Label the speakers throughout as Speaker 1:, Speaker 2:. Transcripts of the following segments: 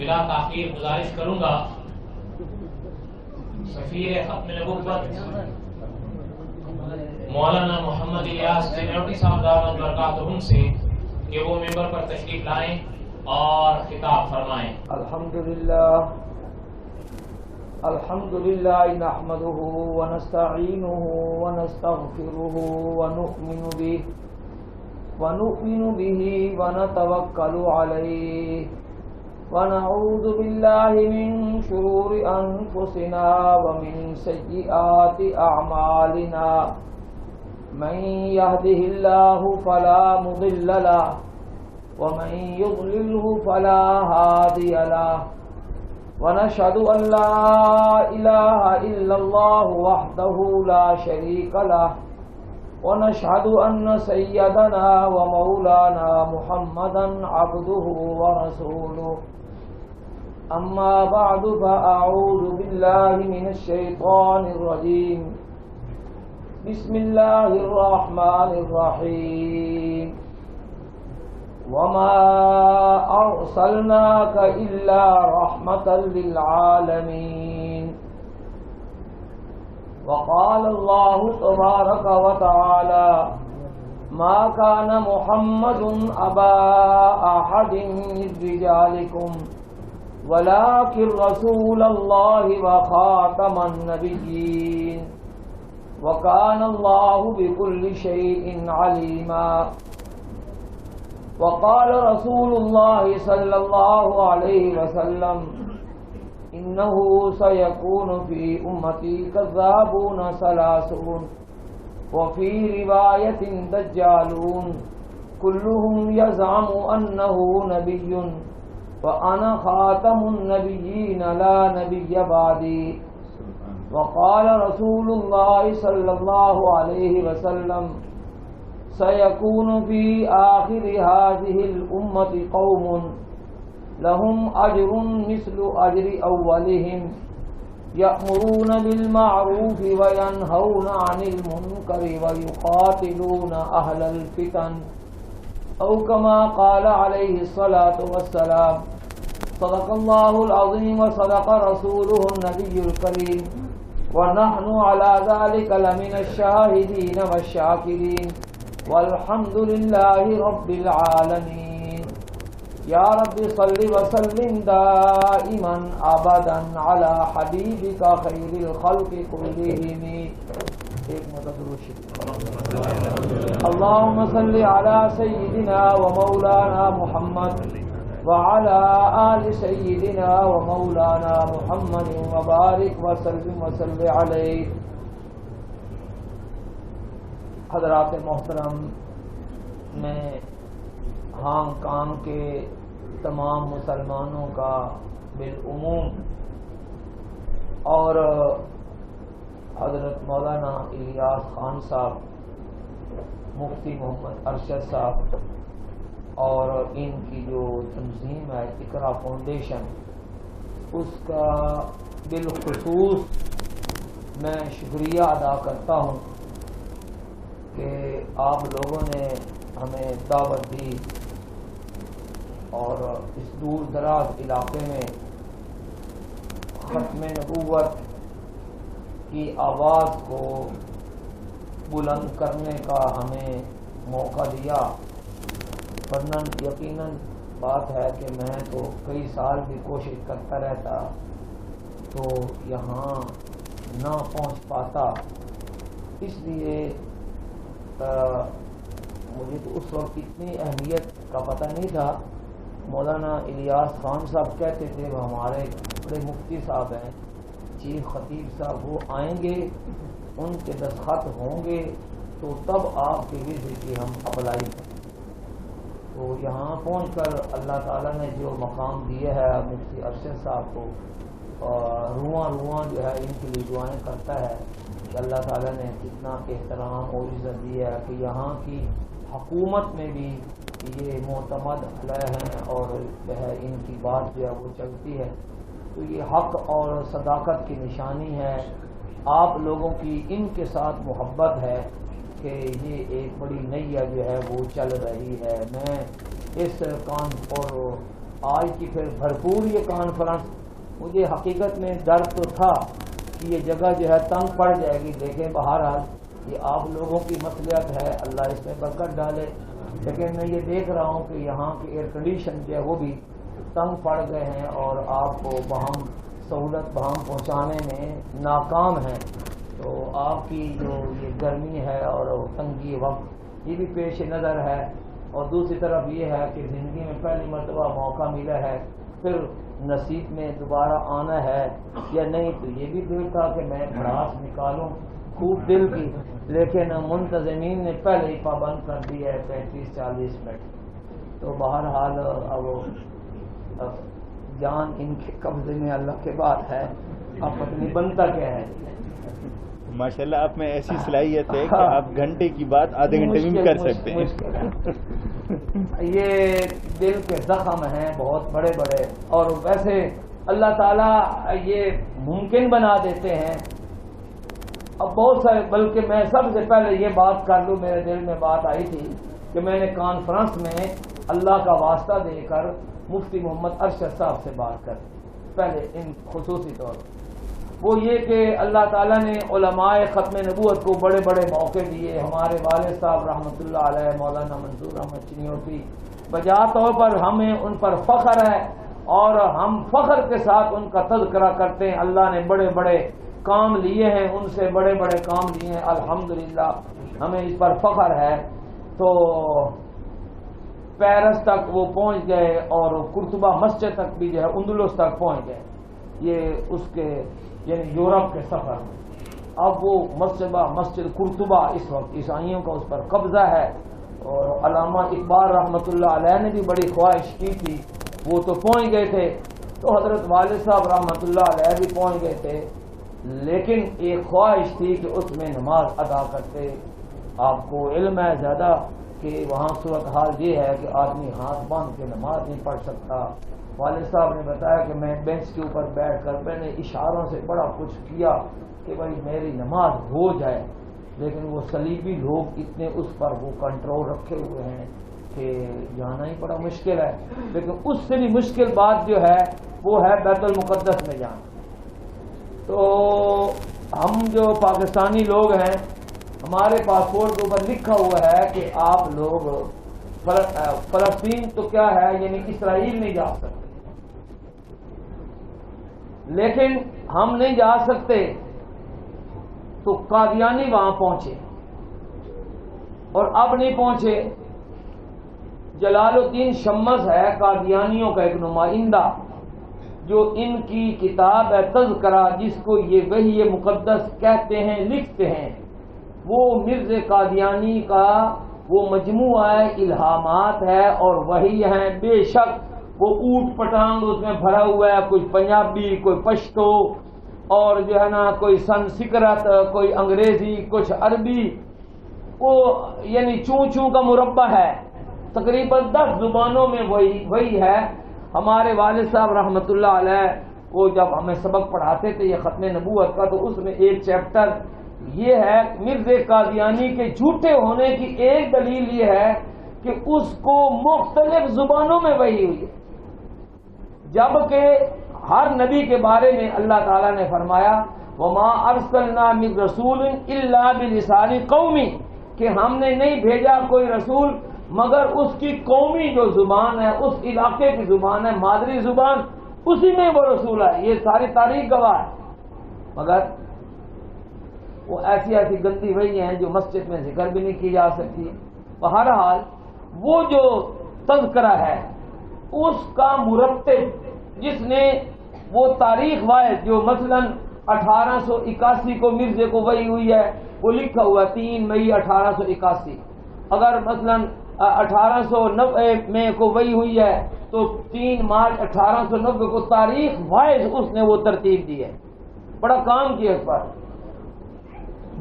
Speaker 1: بلا تاخیر گزارش کروں گا سفیر ختم نبوت مولانا محمد الیاس سینیورٹی صاحب دامت برکاتہم سے کہ وہ ممبر پر تشریف لائیں اور خطاب فرمائیں.
Speaker 2: الحمدللہ نحمده ونستعینه ونستغفره ونؤمن به ونتوکل علیہ ونعوذ باللہ من شرور انفسنا ومن سیئات اعمالنا من يهده الله فلا مضل له ومن يضلله فلا هادي له ونشهد أن لا إله إلا الله وحده لا شريك له ونشهد أن سيدنا ومولانا محمدا عبده ورسوله أما بعد فأعوذ بالله من الشيطان الرجيم بسم الله الرحمن الرحيم وما أرسلناك إلا رحمة للعالمين وقال الله تبارك وتعالى ما كان محمد أبا أحد من رجالكم ولكن رسول الله وخاتم النبيين وكان الله بكل شيء عليما وقال رسول الله صلى الله عليه وسلم إنه سيكون في أمتي كذابون ثلاثون وفي رواية دجالون كلهم يزعم أنه نبي وأنا خاتم النبيين لا نبي بعدي وقال رسول الله صلى الله عليه وسلم سيكون في آخر هذه الأمة قوم لهم أجر مثل أجر أولهم يأمرون بالمعروف وينهون عن المنكر ويقاتلون أهل الفتن أو كما قال عليه الصلاة والسلام صدق الله العظيم وصدق رسوله النبي الكريم ونحن على ذلك لمن الشاهدين والشاكرين والحمد لله رب العالمين. يا رب صل وسلم دائما ابدا على حبيبك خير الخلق كلهم. اللهم صل على سيدنا ومولانا محمد وعلى آل سيدنا ومولانا محمد وبارك وسلم وسلم عليه. حضرات محترم، میں ہانگ کانگ کے تمام مسلمانوں کا بالعموم اور حضرت مولانا الیاس خان صاحب، مفتی محمد ارشد صاحب اور ان کی جو تنظیم ہے اقرا فاؤنڈیشن، اس کا بالخصوص میں شکریہ ادا کرتا ہوں کہ آپ لوگوں نے ہمیں دعوت دی اور اس دور دراز علاقے میں ختم نبوت کی آواز کو بلند کرنے کا ہمیں موقع دیا. ورنہ یقیناً بات ہے کہ میں تو کئی سال بھی کوشش کرتا رہتا تو یہاں نہ پہنچ پاتا. اس لیے مجھے تو اس وقت اتنی اہمیت کا پتہ نہیں تھا. مولانا الیاس خان صاحب کہتے تھے وہ ہمارے بڑے مفتی صاحب ہیں، چیف خطیب صاحب، وہ آئیں گے، ان کے دستخط ہوں گے تو تب آپ کے ویزے کی ہم اپلائی کریں. تو یہاں پہنچ کر اللہ تعالیٰ نے جو مقام دیا ہے مفتی ارشد صاحب کو، رواں جو ہے ان کے لیے دعائیں کرتا ہے کہ اللہ تعالیٰ نے کتنا احترام اور عزت دی ہے کہ یہاں کی حکومت میں بھی یہ معتمد علیہ ہیں اور جو ہے ان کی بات جو ہے وہ چلتی ہے. تو یہ حق اور صداقت کی نشانی ہے. آپ لوگوں کی ان کے ساتھ محبت ہے کہ یہ ایک بڑی نیا جو ہے وہ چل رہی ہے. میں اس کانپور آج کی پھر بھرپور یہ کانفرنس، مجھے حقیقت میں ڈر تو تھا کہ یہ جگہ جو ہے تنگ پڑ جائے گی، لیکن بہرحال یہ آپ لوگوں کی مصلحت ہے، اللہ اس میں برکت ڈالے، لیکن میں یہ دیکھ رہا ہوں کہ یہاں کے ایئر کنڈیشن جو ہے وہ بھی تنگ پڑ گئے ہیں اور آپ کو بہم سہولت بہم پہنچانے میں ناکام ہیں، تو آپ کی جو یہ گرمی ہے اور تنگی وقت یہ بھی پیش نظر ہے، اور دوسری طرف یہ ہے کہ زندگی میں پہلی مرتبہ موقع ملا ہے، پھر نصیب میں دوبارہ آنا ہے یا نہیں، تو یہ بھی دل تھا کہ میں بھڑاس نکالوں خوب دل کی، لیکن منتظمین نے پہلے ہی پابند کر دی ہے 35-40 منٹ، تو بہرحال اب جان ان کے قبضے میں اللہ کے بعد ہے، اب پتہ نہیں بنتا کیا ہے۔
Speaker 3: ماشاءاللہ آپ میں ایسی صلاحیت ہے کہ آپ گھنٹے کی بات آدھے گھنٹے میں بھی کر سکتے ہیں۔
Speaker 2: یہ دل کے زخم ہیں بہت بڑے بڑے، اور ویسے اللہ تعالیٰ یہ ممکن بنا دیتے ہیں۔ اب بہت سارے، بلکہ میں سب سے پہلے یہ بات کر لوں، میرے دل میں بات آئی تھی کہ میں نے کانفرنس میں اللہ کا واسطہ دے کر مفتی محمد ارشد صاحب سے بات کر پہلے ان خصوصی طور پر، وہ یہ کہ اللہ تعالیٰ نے علماء ختم نبوت کو بڑے بڑے موقع دیے، ہمارے والد صاحب رحمۃ اللہ علیہ مولانا منصور احمد چنیوٹی، بجا طور پر ہمیں ان پر فخر ہے اور ہم فخر کے ساتھ ان کا تذکرہ کرتے ہیں، اللہ نے بڑے بڑے کام لیے ہیں، ان سے بڑے بڑے کام لیے ہیں، الحمدللہ ہمیں اس پر فخر ہے۔ تو پیرس تک وہ پہنچ گئے اور قرطبہ مسجد تک بھی جو ہے اندلس تک پہنچ گئے، یہ اس کے یعنی یورپ کے سفر میں۔ اب وہ مسجد قرطبہ اس وقت عیسائیوں کا اس پر قبضہ ہے، اور علامہ اقبال رحمۃ اللہ علیہ نے بھی بڑی خواہش کی تھی، وہ تو پہنچ گئے تھے، تو حضرت والد صاحب رحمۃ اللہ علیہ بھی پہنچ گئے تھے، لیکن ایک خواہش تھی کہ اس میں نماز ادا کرتے۔ آپ کو علم ہے زیادہ کہ وہاں صورتحال یہ ہے کہ آدمی ہاتھ باندھ کے نماز نہیں پڑھ سکتا۔ والد صاحب نے بتایا کہ میں بینچ کے اوپر بیٹھ کر میں نے اشاروں سے بڑا کچھ کیا کہ بھائی میری نماز ہو جائے، لیکن وہ صلیبی لوگ اتنے اس پر وہ کنٹرول رکھے ہوئے ہیں کہ جانا ہی بڑا مشکل ہے، لیکن اس سے بھی مشکل بات جو ہے وہ ہے بیت المقدس میں جانا۔ تو ہم جو پاکستانی لوگ ہیں، ہمارے پاسپورٹ کے اوپر لکھا ہوا ہے کہ آپ لوگ فلسطین تو کیا ہے یعنی اسرائیل نہیں جا سکتے، لیکن ہم نہیں جا سکتے تو قادیانی وہاں پہنچے، اور اب نہیں پہنچے۔ جلال الدین شمس ہے قادیانیوں کا ایک نمائندہ، جو ان کی کتاب ہے تذکرہ، جس کو یہ وحی مقدس کہتے ہیں، لکھتے ہیں، وہ مرزا قادیانی کا وہ مجموعہ الہامات ہے اور وحی ہیں، بے شک وہ اوٹ پٹانگ اس میں بھرا ہوا ہے، کوئی پنجابی، کوئی پشتو، اور جو ہے نا کوئی سنسکرت، کوئی انگریزی، کچھ عربی، وہ یعنی چوں چوں کا مربع ہے، تقریباً 10 زبانوں میں وہی ہے۔ ہمارے والد صاحب رحمۃ اللہ علیہ وہ جب ہمیں سبق پڑھاتے تھے یہ ختم نبوت کا، تو اس میں ایک چیپٹر یہ ہے مرزا قادیانی کے جھوٹے ہونے کی ایک دلیل یہ ہے کہ اس کو مختلف زبانوں میں وحی ہوئی ہے، جبکہ ہر نبی کے بارے میں اللہ تعالیٰ نے فرمایا وَمَا أَرْسَلْنَا مِن رَسُولٍ إِلَّا بِلِسَانِ قَوْمٍ، کہ ہم نے نہیں بھیجا کوئی رسول مگر اس کی قومی جو زبان ہے، اس علاقے کی زبان ہے، مادری زبان، اسی میں وہ رسول ہے، یہ ساری تاریخ گواہ ہے۔ مگر وہ ایسی ایسی گندی وحی ہیں جو مسجد میں ذکر بھی نہیں کی جا سکتی۔ بہرحال وہ جو تذکرہ ہے اس کا مرتب جس نے وہ تاریخ وائز، جو مثلا 1881 کو مرزے کو وحی ہوئی ہے، وہ لکھا ہوا 3 مئی 1881، اگر مثلا 1890 میں کو وحی ہوئی ہے تو 3 مارچ 1890 کو تاریخ وائز اس نے وہ ترتیب دی ہے، بڑا کام کیا اس پر۔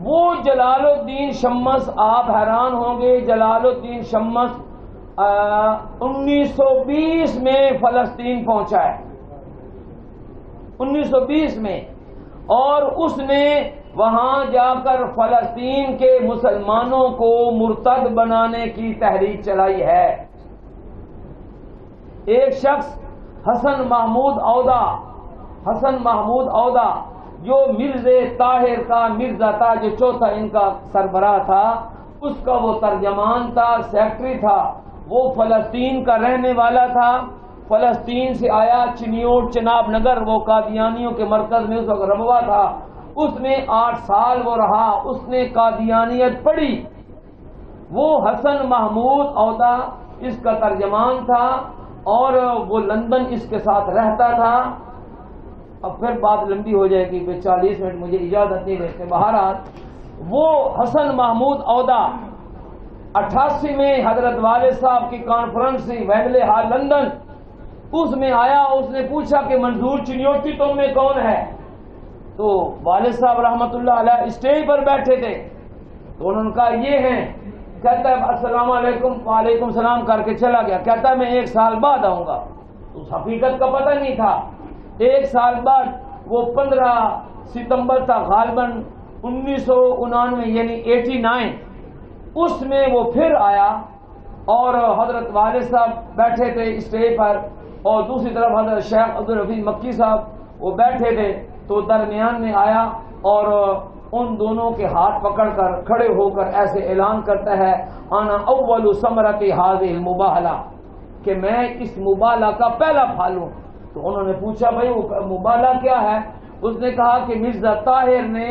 Speaker 2: وہ جلال الدین شمس، آپ حیران ہوں گے، جلال الدین شمس 1920 میں فلسطین پہنچا ہے، 1920 میں، اور اس نے وہاں جا کر فلسطین کے مسلمانوں کو مرتد بنانے کی تحریک چلائی ہے۔ ایک شخص حسن محمود عودہ جو مرزا طاہر کا مرزا تھا، جو چوتھا ان کا سربراہ تھا، اس کا وہ ترجمان تھا، سیکرٹری تھا. وہ فلسطین کا رہنے والا تھا. فلسطین سے آیا چنیوٹ چناب نگر، وہ قادیانیوں کے مرکز میں اس وقت ربوہ تھا. اس میں 8 سال وہ رہا، اس نے قادیانیت پڑھی. وہ حسن محمود عودہ اس کا ترجمان تھا اور وہ لندن اس کے ساتھ رہتا تھا. اب پھر بات لمبی ہو جائے گی، 40 منٹ مجھے اجازت نہیں دیتے. بہرحال وہ حسن محمود عودہ 88 میں حضرت والد صاحب کی کانفرنس تھی ویمبلے ہال لندن، اس میں آیا. اس نے پوچھا کہ منظور چنیوٹی تم میں کون ہے؟ تو والد صاحب رحمت اللہ علیہ اسٹیج پر بیٹھے تھے، تو انہوں نے کہا یہ ہیں. کہتا ہے السلام علیکم، وعلیکم السلام کر کے چلا گیا. کہتا ہے میں 1 سال بعد آؤں گا. اس حقیقت کا پتہ نہیں تھا. 1 سال بعد وہ 15 ستمبر تھا غالباً 1999 یعنی 89، اس میں وہ پھر آیا اور حضرت والد صاحب بیٹھے تھے اسٹیج پر اور دوسری طرف حضرت شیخ عبدالحفیظ مکی صاحب وہ بیٹھے تھے. تو درمیان میں آیا اور ان دونوں کے ہاتھ پکڑ کر کھڑے ہو کر ایسے اعلان کرتا ہے انا اول ثمرۃ هذه المباہلہ، کہ میں اس مباہلہ کا پہلا پھل ہوں. تو انہوں نے پوچھا بھائی وہ مباہلہ کیا ہے؟ اس نے کہا کہ مرزا طاہر نے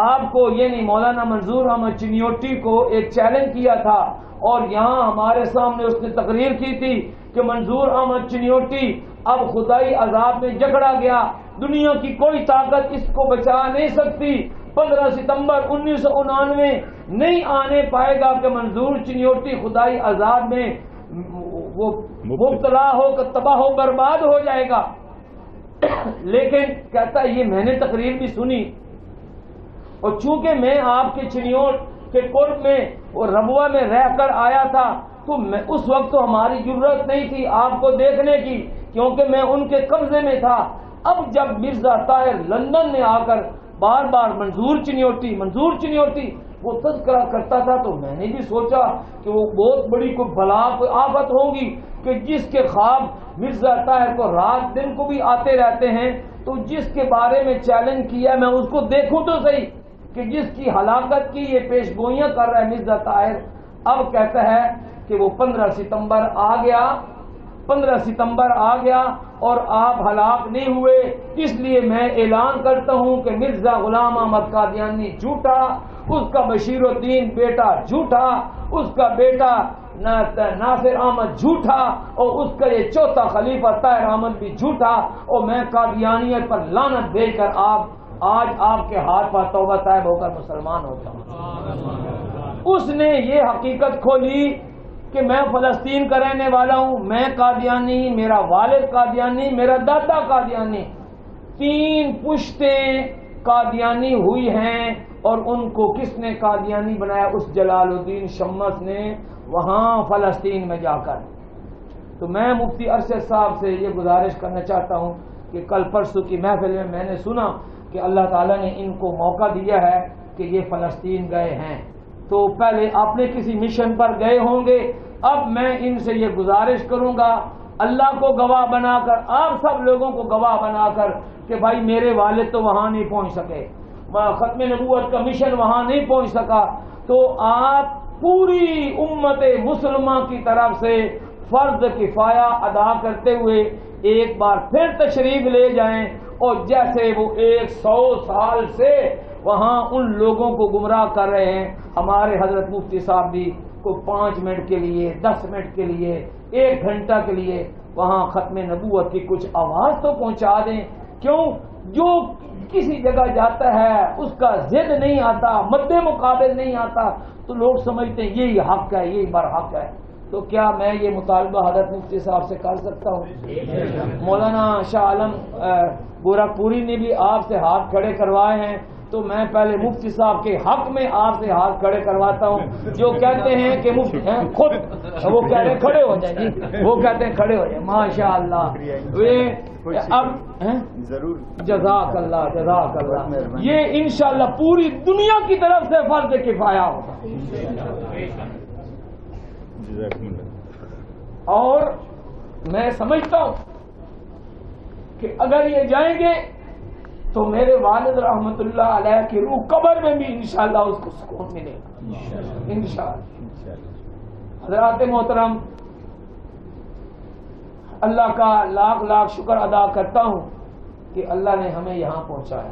Speaker 2: آپ کو یعنی مولانا منظور احمد چنیوٹی کو ایک چیلنج کیا تھا اور یہاں ہمارے سامنے اس نے تقریر کی تھی کہ منظور احمد چنیوٹی اب خدائی عذاب میں جکڑا گیا، دنیا کی کوئی طاقت اس کو بچا نہیں سکتی. 15 ستمبر 1999 نہیں آنے پائے گا کہ منظور چنیوٹی خدائی عذاب میں وہ مبتلا ہو کر تباہ و برباد ہو جائے گا. لیکن کہتا ہے یہ میں نے تقریر بھی سنی اور چونکہ میں آپ کے چنیوٹ کے قرب میں اور ربوہ میں رہ کر آیا تھا تو میں اس وقت تو ہماری ضرورت نہیں تھی آپ کو دیکھنے کی کیونکہ میں ان کے قبضے میں تھا. اب جب مرزا طاہر لندن میں آ کر بار بار منظور چنیوٹی وہ تذکرہ کرتا تھا تو میں نے بھی سوچا کہ وہ بہت بڑی کوئی بلا کوئی آفت ہوگی کہ جس کے خواب مرزا طاہر کو رات دن کو بھی آتے رہتے ہیں، تو جس کے بارے میں چیلنج کیا میں اس کو دیکھوں تو صحیح کہ جس کی ہلاکت کی یہ پیش گوئیاں کر رہا ہے مرزا طاہر. اب کہتا ہے کہ وہ 15 ستمبر آ گیا اور آپ ہلاک نہیں ہوئے، اس لیے میں اعلان کرتا ہوں کہ مرزا غلام احمد قادیانی جھوٹا، اس کا بشیر الدین بیٹا جھوٹا، اس کا بیٹا ناصر احمد جھوٹا اور اس کا یہ چوتھا خلیفہ طاہر احمد بھی جھوٹا، اور میں قادیانیت پر لعنت بھیج کر آج آپ کے ہاتھ پر توبہ طائب ہو کر مسلمان ہوتا ہوں. اس نے یہ حقیقت کھولی کہ میں فلسطین کا رہنے والا ہوں، میں قادیانی، میرا والد قادیانی، میرا دادا قادیانی، 3 پشتیں قادیانی ہوئی ہیں. اور ان کو کس نے قادیانی بنایا؟ اس جلال الدین شمس نے وہاں فلسطین میں جا کر. تو میں مفتی ارشد صاحب سے یہ گزارش کرنا چاہتا ہوں کہ کل پرسوں کی محفل میں نے سنا کہ اللہ تعالیٰ نے ان کو موقع دیا ہے کہ یہ فلسطین گئے ہیں، تو پہلے اپنے کسی مشن پر گئے ہوں گے. اب میں ان سے یہ گزارش کروں گا اللہ کو گواہ بنا کر، آپ سب لوگوں کو گواہ بنا کر کہ بھائی میرے والد تو وہاں نہیں پہنچ سکے، ختم نبوت کا مشن وہاں نہیں پہنچ سکا، تو آپ پوری امت مسلمہ کی طرف سے فرض کفایہ ادا کرتے ہوئے ایک بار پھر تشریف لے جائیں اور جیسے وہ 100 سال سے وہاں ان لوگوں کو گمراہ کر رہے ہیں، ہمارے حضرت مفتی صاحب بھی کو 5 منٹ کے لیے 10 منٹ کے لیے 1 گھنٹہ کے لیے وہاں ختم نبوت کی کچھ آواز تو پہنچا دیں. کیوں؟ جو کسی جگہ جاتا ہے اس کا ضد نہیں آتا، مد مقابل نہیں آتا، تو لوگ سمجھتے ہیں یہی حق ہے، یہی برحق ہے. تو کیا میں یہ مطالبہ حضرت مفتی صاحب سے کر سکتا ہوں؟ مولانا شاہ عالم گورکھپوری نے بھی آپ سے ہاتھ کھڑے کروائے ہیں، تو میں پہلے مفتی صاحب کے حق میں آپ سے ہاتھ کھڑے کرواتا ہوں. جو کہتے ہیں کہ مفتی خود وہ کہتے ہیں کھڑے ہو جائیں جی، وہ کہتے ہیں کھڑے ہو جائیں. ماشاء اللہ، اب
Speaker 3: ضرور
Speaker 2: جزاک اللہ. یہ انشاءاللہ پوری دنیا کی طرف سے فرض کفایہ ہوگا. اور میں سمجھتا ہوں کہ اگر یہ جائیں گے تو میرے والد رحمت اللہ علیہ کی روح قبر میں بھی انشاءاللہ اس کو سکون ملے گا انشاءاللہ۔ حضرات محترم، اللہ کا لاکھ لاکھ شکر ادا کرتا ہوں کہ اللہ نے ہمیں یہاں پہنچایا،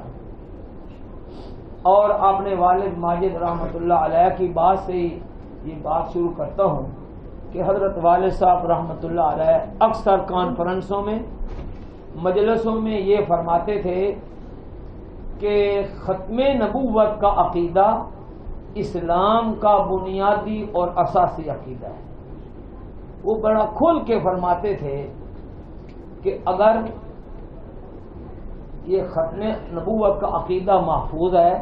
Speaker 2: اور اپنے والد ماجد رحمت اللہ علیہ کی بات سے ہی یہ بات شروع کرتا ہوں کہ حضرت والد صاحب رحمت اللہ علیہ اکثر کانفرنسوں میں مجلسوں میں یہ فرماتے تھے کہ ختم نبوت کا عقیدہ اسلام کا بنیادی اور اساسی عقیدہ ہے۔ وہ بڑا کھل کے فرماتے تھے کہ اگر یہ ختم نبوت کا عقیدہ محفوظ ہے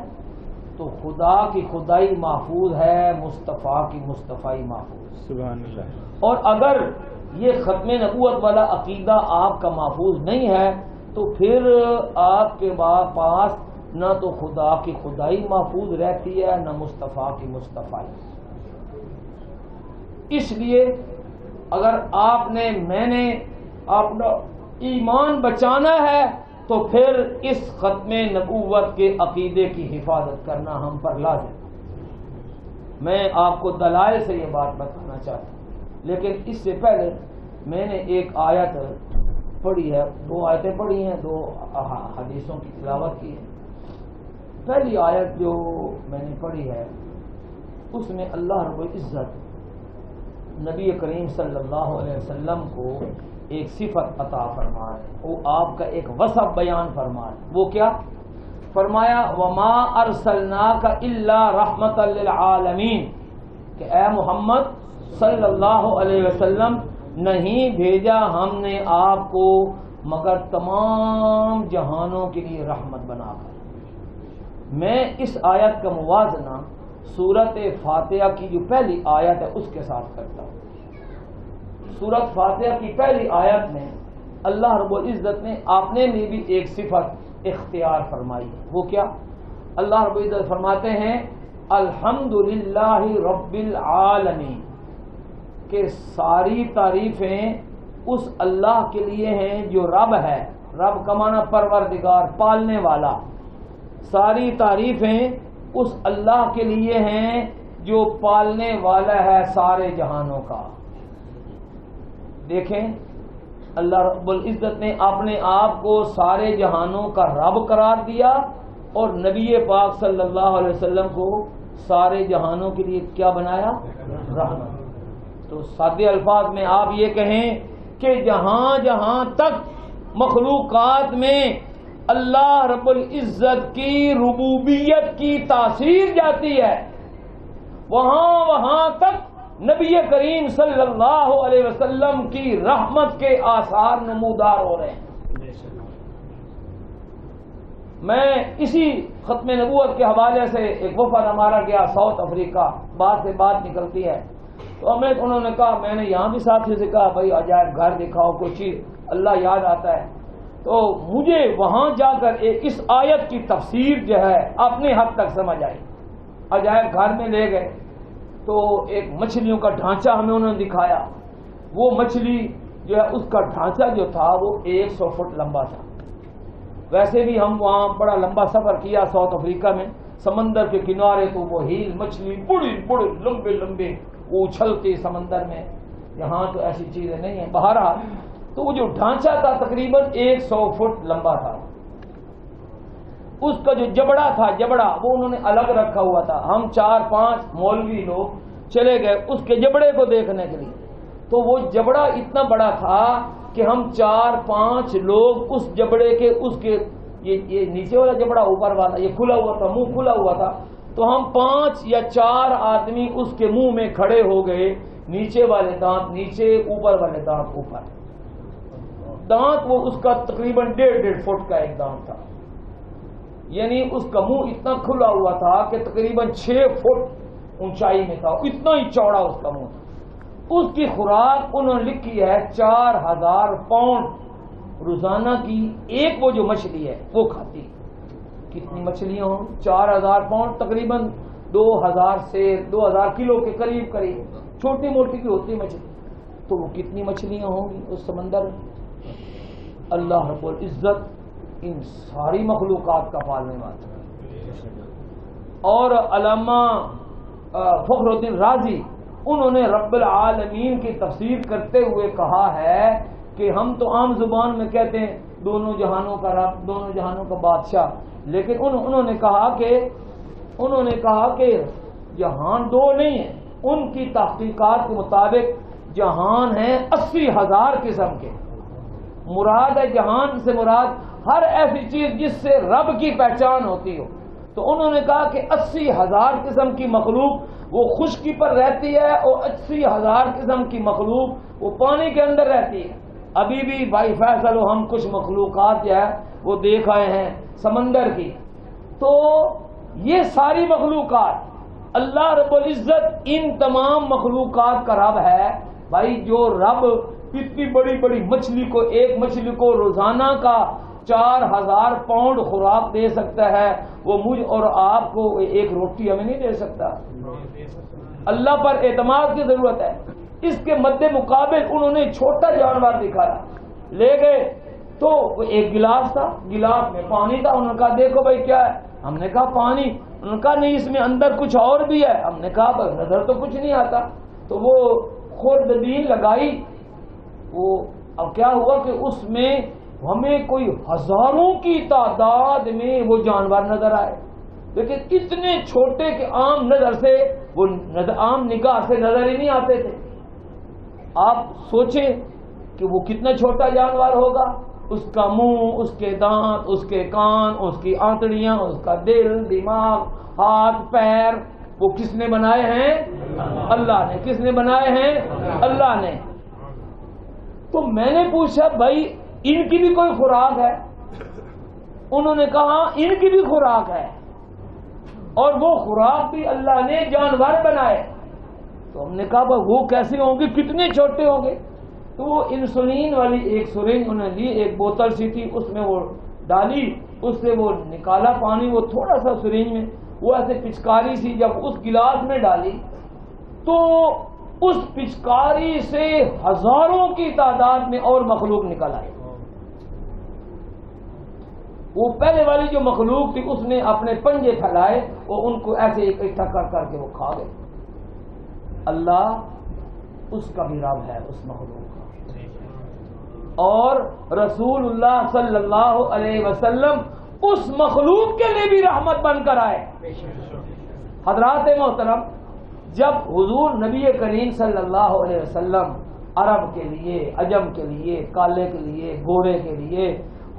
Speaker 2: تو خدا کی خدائی محفوظ ہے، مصطفیٰ کی مصطفائی محفوظ،
Speaker 3: سبحان اللہ۔
Speaker 2: اور اگر یہ ختم نبوت والا عقیدہ آپ کا محفوظ نہیں ہے تو پھر آپ کے پاس نہ تو خدا کی خدائی محفوظ رہتی ہے نہ مصطفیٰ کی مصطفائی۔ اس لیے اگر میں نے اپنا ایمان بچانا ہے تو پھر اس ختم نبوت کے عقیدے کی حفاظت کرنا ہم پر لازم۔ میں آپ کو دلائل سے یہ بات بتانا چاہتا ہوں، لیکن اس سے پہلے میں نے ایک آیت پڑھی ہے، 2 آیتیں پڑھی ہیں، 2 حدیثوں کی تلاوت کی ہے۔ پہلی آیت جو میں نے پڑھی ہے اس میں اللہ رب العزت نبی کریم صلی اللہ علیہ وسلم کو ایک صفت عطا فرما ہے، وہ آپ کا ایک وصف بیان فرما ہے۔ وہ کیا فرمایا؟ وما ارسلناک الا رحمۃ للعالمین، کہ اے محمد صلی اللہ علیہ وسلم نہیں بھیجا ہم نے آپ کو مگر تمام جہانوں کے لیے رحمت بنا کر۔ میں اس آیت کا موازنہ سورت فاتحہ کی جو پہلی آیت ہے اس کے ساتھ کرتا ہوں۔ سورت فاتحہ کی پہلی آیت میں اللہ رب العزت نے اپنے لیے بھی ایک صفت اختیار فرمائی ہے۔ وہ کیا؟ اللہ رب العزت فرماتے ہیں الحمدللہ رب العالمین، کہ ساری تعریفیں اس اللہ کے لیے ہیں جو رب ہے، رب کا معنی پروردگار، پالنے والا۔ ساری تعریفیں اس اللہ کے لیے ہیں جو پالنے والا ہے سارے جہانوں کا۔ دیکھیں اللہ رب العزت نے اپنے آپ کو سارے جہانوں کا رب قرار دیا، اور نبی پاک صلی اللہ علیہ وسلم کو سارے جہانوں کے لیے کیا بنایا؟ رحمت۔ تو سادے الفاظ میں آپ یہ کہیں کہ جہاں جہاں تک مخلوقات میں اللہ رب العزت کی ربوبیت کی تاثیر جاتی ہے، وہاں تک نبی کریم صلی اللہ علیہ وسلم کی رحمت کے آثار نمودار ہو رہے ہیں۔ میں اسی ختم نبوت کے حوالے سے ایک وفد ہمارا گیا ساؤتھ افریقہ، بات سے بات نکلتی ہے تو انہوں نے کہا، میں نے یہاں بھی ساتھی سے کہا بھائی عجائب گھر دکھاؤ، کوئی چیز اللہ یاد آتا ہے۔ تو مجھے وہاں جا کر اس آیت کی تفسیر جو ہے اپنے حد تک سمجھ آئی۔ عجائب گھر میں لے گئے تو ایک مچھلیوں کا ڈھانچہ ہمیں انہوں نے دکھایا۔ وہ مچھلی جو ہے اس کا ڈھانچہ جو تھا وہ 100 فٹ لمبا تھا۔ ویسے بھی ہم وہاں بڑا لمبا سفر کیا ساؤتھ افریقہ میں، سمندر کے کنارے تو وہ ہیل مچھلی بڑی بڑے لمبے لمبے اچھلتی سمندر میں، یہاں تو ایسی چیزیں نہیں ہیں۔ بہرحال تو وہ جو ڈھانچہ تھا تقریباً 100 فٹ لمبا تھا۔ اس کا جو جبڑا تھا، جبڑا وہ انہوں نے الگ رکھا ہوا تھا۔ ہم 4-5 مولوی لوگ چلے گئے اس کے جبڑے کو دیکھنے کے لیے، تو وہ جبڑا اتنا بڑا تھا کہ ہم 4-5 لوگ اس جبڑے کے یہ نیچے والا جبڑا اوپر والا یہ کھلا ہوا تھا، منہ کھلا ہوا تھا، تو ہم 5 یا 4 آدمی اس کے منہ میں کھڑے ہو گئے، نیچے والے دانت نیچے، اوپر والے دانت اوپر۔ دانت وہ اس کا تقریباً 1.5 فٹ کا ایک دانت تھا، یعنی اس کا منہ اتنا کھلا ہوا تھا کہ تقریباً 6 فٹ اونچائی میں تھا، اتنا ہی چوڑا اس کا منہ تھا۔ اس کی خوراک انہوں نے لکھی ہے 4000 پاؤنڈ روزانہ کی ایک وہ جو مچھلی ہے وہ کھاتی۔ کتنی مچھلیاں ہوں؟ 4000 پاؤنڈ، تقریباً 2000 سے 2000 کلو کے قریب چھوٹی موٹی کی ہوتی مچھلی، تو وہ کتنی مچھلیاں ہوں گی اس سمندر میں؟ اللہ رب العزت ان ساری مخلوقات کا پالنے والا ہے. اور علامہ فخر الدین رازی انہوں نے رب العالمین کی تفسیر کرتے ہوئے کہا ہے کہ ہم تو عام زبان میں کہتے ہیں دونوں جہانوں کا رب، دونوں جہانوں کا بادشاہ، لیکن انہوں نے کہا کہ جہان دو نہیں ہیں. ان کی تحقیقات کے مطابق جہان ہیں 80,000 قسم کے. مراد ہے جہان سے مراد ہر ایسی چیز جس سے رب کی پہچان ہوتی ہو. تو انہوں نے کہا کہ 80,000 قسم کی مخلوق وہ خشکی پر رہتی ہے اور 80,000 قسم کی مخلوق وہ پانی کے اندر رہتی ہے. ابھی بھی بھائی فیصل ہم کچھ مخلوقات جو ہے وہ دیکھ آئے ہیں سمندر کی. تو یہ ساری مخلوقات اللہ رب العزت ان تمام مخلوقات کا رب ہے. بھائی جو رب اتنی بڑی بڑی مچھلی کو، ایک مچھلی کو روزانہ کا 4,000 پاؤنڈ خوراک دے سکتا ہے، وہ مجھ اور آپ کو ایک روٹی ہمیں نہیں دے سکتا. اللہ پر اعتماد کی ضرورت ہے. اس کے مد مقابل انہوں نے چھوٹا جانور دکھایا، لے گئے تو ایک گلاس تھا، گلاس میں پانی تھا. انہوں نے کہا دیکھو بھائی کیا ہے؟ ہم نے کہا پانی. انہوں نے کہا نہیں اس میں اندر کچھ اور بھی ہے. ہم نے کہا بس نظر تو کچھ نہیں آتا. تو وہ خوردبین لگائی. وہ اب کیا ہوا کہ اس میں ہمیں کوئی ہزاروں کی تعداد میں وہ جانور نظر آئے، لیکن اتنے چھوٹے کہ عام نظر سے وہ عام نگاہ سے نظر ہی نہیں آتے تھے. آپ سوچیں کہ وہ کتنا چھوٹا جانور ہوگا. اس کا منہ، اس کے دانت، اس کے کان، اس کی آنتڑیاں، اس کا دل، دماغ، ہاتھ، پیر، وہ کس نے بنائے ہیں؟ اللہ نے. کس نے بنائے ہیں؟ اللہ نے. تو میں نے پوچھا بھائی ان کی بھی کوئی خوراک ہے؟ انہوں نے کہا ان کی بھی خوراک ہے، اور وہ خوراک بھی اللہ نے جانور بنائے. تو ہم نے کہا بھائی وہ کیسے ہوں گے، کتنے چھوٹے ہوں گے؟ تو وہ انسولین والی ایک سرنج انہوں نے لی، ایک بوتل سی تھی، اس میں وہ ڈالی، اس سے وہ نکالا پانی، وہ تھوڑا سا سرنج میں وہ ایسے پچکاری سی جب اس گلاس میں ڈالی تو اس پچکاری سے ہزاروں کی تعداد میں اور مخلوق نکل آئی. وہ پہلے والی جو مخلوق تھی اس نے اپنے پنجے پھیلائے اور ان کو ایسے اکٹھا کر کے وہ کھا گئے. اللہ اس کا بھی رب ہے اس مخلوق کا. اور رسول اللہ صلی اللہ علیہ وسلم اس مخلوق کے لیے بھی رحمت بن کر آئے. حضرات محترم، جب حضور نبی کریم صلی اللہ علیہ وسلم عرب کے لیے، عجم کے لیے، کالے کے لیے، گورے کے لیے،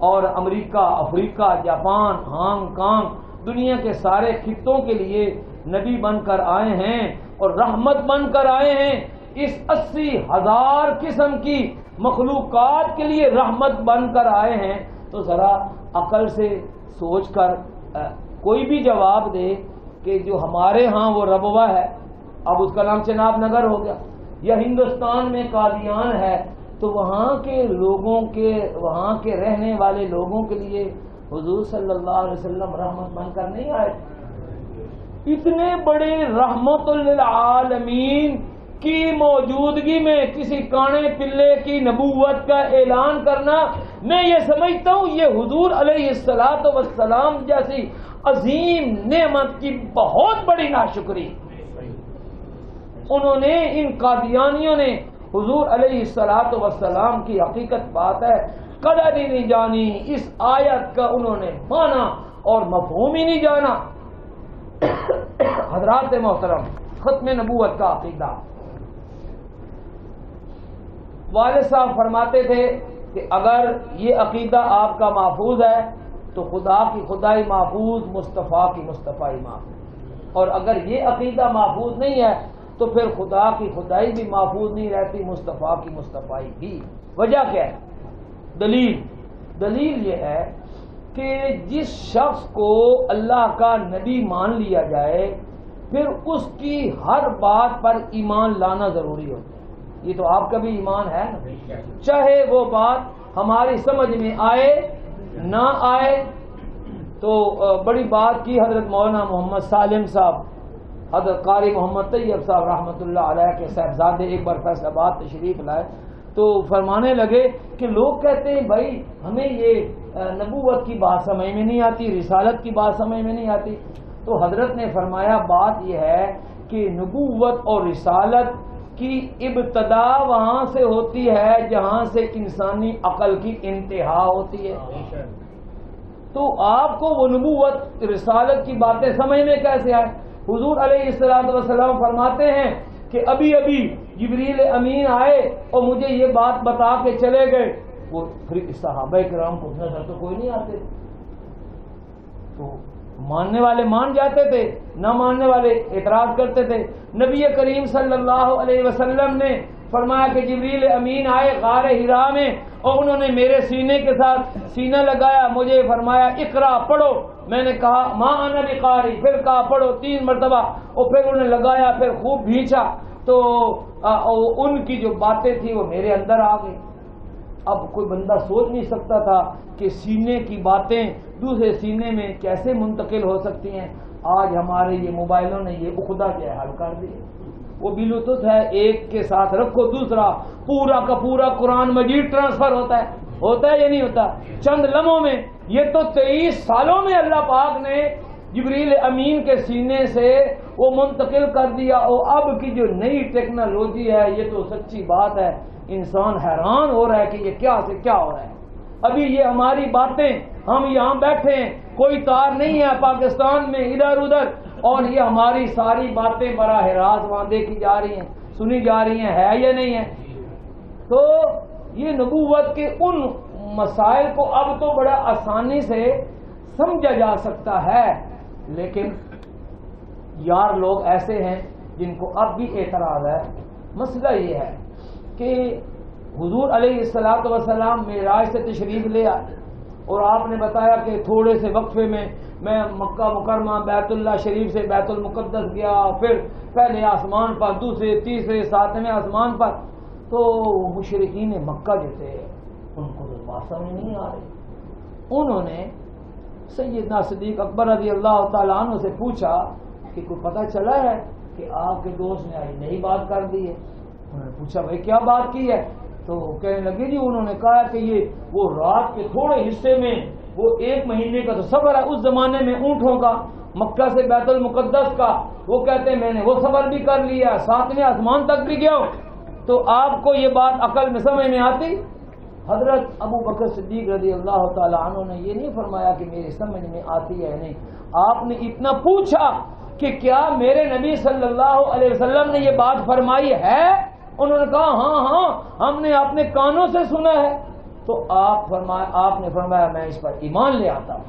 Speaker 2: اور امریکہ، افریقہ، جاپان، ہانگ کانگ، دنیا کے سارے خطوں کے لیے نبی بن کر آئے ہیں اور رحمت بن کر آئے ہیں، اس 80,000 قسم کی مخلوقات کے لیے رحمت بن کر آئے ہیں، تو ذرا عقل سے سوچ کر کوئی بھی جواب دے کہ جو ہمارے ہاں وہ ربوہ ہے، اب اس کا نام چناب نگر ہو گیا، یا ہندوستان میں قادیان ہے، تو وہاں کے لوگوں کے، وہاں کے رہنے والے لوگوں کے لیے حضور صلی اللہ علیہ وسلم رحمت بن کر نہیں آئے. اتنے بڑے رحمت للعالمین کی موجودگی میں کسی کانے پلے کی نبوت کا اعلان کرنا، میں یہ سمجھتا ہوں یہ حضور علیہ الصلوۃ والسلام جیسی عظیم نعمت کی بہت بڑی ناشکری. انہوں نے، ان قادیانیوں نے حضور علیہ الصلوۃ والسلام کی حقیقت بات ہے قدر ہی نہیں جانی، اس آیت کا انہوں نے معنی اور مفہوم ہی نہیں جانا. حضرات محترم، ختم نبوت کا عقیدہ، والد صاحب فرماتے تھے کہ اگر یہ عقیدہ آپ کا محفوظ ہے تو خدا کی خدائی محفوظ، مصطفیٰ کی مصطفائی محفوظ، اور اگر یہ عقیدہ محفوظ نہیں ہے تو پھر خدا کی خدائی بھی محفوظ نہیں رہتی، مصطفیٰ کی مصطفائی بھی. وجہ کیا ہے؟ دلیل یہ ہے کہ جس شخص کو اللہ کا نبی مان لیا جائے پھر اس کی ہر بات پر ایمان لانا ضروری ہوتا ہے. یہ تو آپ کا بھی ایمان ہے نا، چاہے وہ بات ہماری سمجھ میں آئے نہ آئے. تو بڑی بات کی حضرت مولانا محمد سالم صاحب، حضرت قاری محمد طیب صاحب رحمۃ اللہ علیہ کے صاحبزادے ایک بار فیصل آباد تشریف لائے تو فرمانے لگے کہ لوگ کہتے ہیں بھائی ہمیں یہ نبوت کی بات سمجھ میں نہیں آتی، رسالت کی بات سمجھ میں نہیں آتی. تو حضرت نے فرمایا بات یہ ہے کہ نبوت اور رسالت کی ابتدا وہاں سے ہوتی ہے جہاں سے انسانی عقل کی انتہا ہوتی ہے. تو آپ کو وہ نبوت رسالت کی باتیں سمجھ میں کیسے آئے؟ حضور علیہ الصلوۃ والسلام فرماتے ہیں کہ ابھی ابھی جبریل امین آئے اور مجھے یہ بات بتا کے چلے گئے. وہ پھر صحابہ کرام کو نظر تو کوئی نہیں آتے، تو ماننے والے مان جاتے تھے، نہ ماننے والے اعتراض کرتے تھے. نبی کریم صلی اللہ علیہ وسلم نے فرمایا کہ جبریل امین آئے غار حرا میں اور انہوں نے میرے سینے کے ساتھ سینہ لگایا، مجھے فرمایا اقرا پڑھو. میں نے کہا ما انا بقاری، پھر کہا پڑھو 3 مرتبہ، اور پھر انہوں نے لگایا، پھر خوب بھینچا. تو ان کی جو باتیں تھی وہ میرے اندر آ گئی. اب کوئی بندہ سوچ نہیں سکتا تھا کہ سینے کی باتیں دوسرے سینے میں کیسے منتقل ہو سکتی ہیں. آج ہمارے یہ موبائلوں نے یہ عقدہ کیا حل کر دیے. وہ بلوٹوتھ ہے، ایک کے ساتھ رکھو دوسرا پورا کا پورا قرآن مجید ٹرانسفر ہوتا ہے یا نہیں ہوتا چند لمحوں میں. یہ تو 23 سالوں میں اللہ پاک نے جبریل امین کے سینے سے وہ منتقل کر دیا. اور اب کی جو نئی ٹیکنالوجی ہے یہ تو سچی بات ہے، انسان حیران ہو رہا ہے کہ یہ کیا سے کیا ہو رہا ہے. ابھی یہ ہماری باتیں، ہم یہاں بیٹھے ہیں، کوئی تار نہیں ہے پاکستان میں ادھر ادھر، اور یہ ہماری ساری باتیں براہ راست وہاں دیکھی جا رہی ہیں، سنی جا رہی ہیں، ہے یا نہیں ہے. تو یہ نبوت کے ان مسائل کو اب تو بڑا آسانی سے سمجھا جا سکتا ہے. لیکن یار لوگ ایسے ہیں جن کو اب بھی اعتراض ہے. مسئلہ یہ ہے کہ حضور علیہ الصلوۃ والسلام معراج سے تشریف لے آئے اور آپ نے بتایا کہ تھوڑے سے وقفے میں مکہ مکرمہ بیت اللہ شریف سے بیت المقدس گیا، پھر پہلے آسمان پر، دوسرے تیسرے 7ویں آسمان پر. تو مشرکین مکہ جو تھے ان کو تو بات سمجھ نہیں آ رہی. انہوں نے سیدنا صدیق اکبر رضی اللہ تعالیٰ عنہ سے پوچھا کہ کوئی پتہ چلا ہے کہ آپ کے دوست نے آج نئی بات کر دی ہے؟ انہوں نے پوچھا بھائی کیا بات کی ہے؟ تو کہنے لگے جی انہوں نے کہا کہ یہ وہ رات کے تھوڑے حصے میں وہ 1 مہینے کا تو سفر ہے اس زمانے میں اونٹوں کا، مکہ سے بیت المقدس کا. وہ کہتے ہیں میں نے وہ سفر بھی کر لیا، 7ویں آسمان تک بھی گیا ہوں. تو آپ کو یہ بات عقل میں سمجھ میں آتی؟ حضرت ابو بکر صدیق رضی اللہ تعالی عنہ نے یہ نہیں فرمایا کہ میری سمجھ میں آتی ہے نہیں. آپ نے اتنا پوچھا کہ کیا میرے نبی صلی اللہ علیہ وسلم نے یہ بات فرمائی ہے؟ انہوں نے کہا ہاں ہم نے اپنے کانوں سے سنا ہے. تو آپ نے فرمایا میں اس پر ایمان لے آتا ہوں.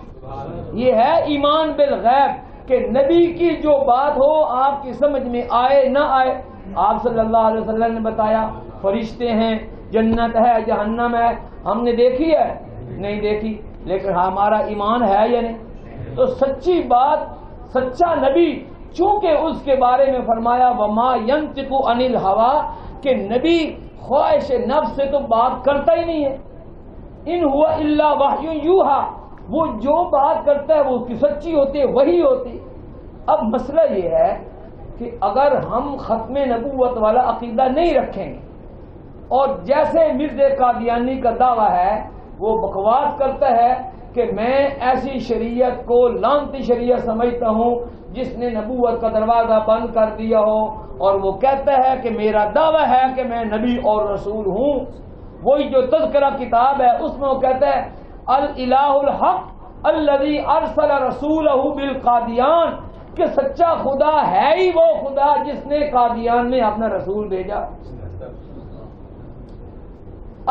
Speaker 2: یہ ہے ایمان بالغیب کہ نبی کی جو بات ہو آپ کی سمجھ میں آئے نہ آئے. آپ صلی اللہ علیہ وسلم نے بتایا فرشتے ہیں، جنت ہے، جہنم ہے. ہم نے دیکھی ہے؟ نہیں دیکھی، لیکن ہمارا ایمان ہے یا نہیں؟ تو سچی بات، سچا نبی چونکہ اس کے بارے میں فرمایا وما ينطق عن الهوى کہ نبی خواہش نفس سے تو بات کرتا ہی نہیں ہے. ان هو الا وحی یوحى، وہ جو بات کرتا ہے وہ اس کی سچی ہوتی ہے، وہی ہوتی. اب مسئلہ یہ ہے کہ اگر ہم ختم نبوت والا عقیدہ نہیں رکھیں گے اور جیسے مرزا قادیانی کا دعویٰ ہے وہ بکواس کرتا ہے کہ میں ایسی شریعت کو لعنتی شریعت سمجھتا ہوں جس نے نبوت کا دروازہ بند کر دیا ہو، اور وہ کہتا ہے کہ میرا دعویٰ ہے کہ میں نبی اور رسول ہوں. وہی جو تذکرہ کتاب ہے اس میں وہ کہتا ہے الالہ الحق الذی ارسل رسولہ بالقادیان، کہ سچا خدا ہے ہی وہ خدا جس نے قادیان میں اپنا رسول بھیجا.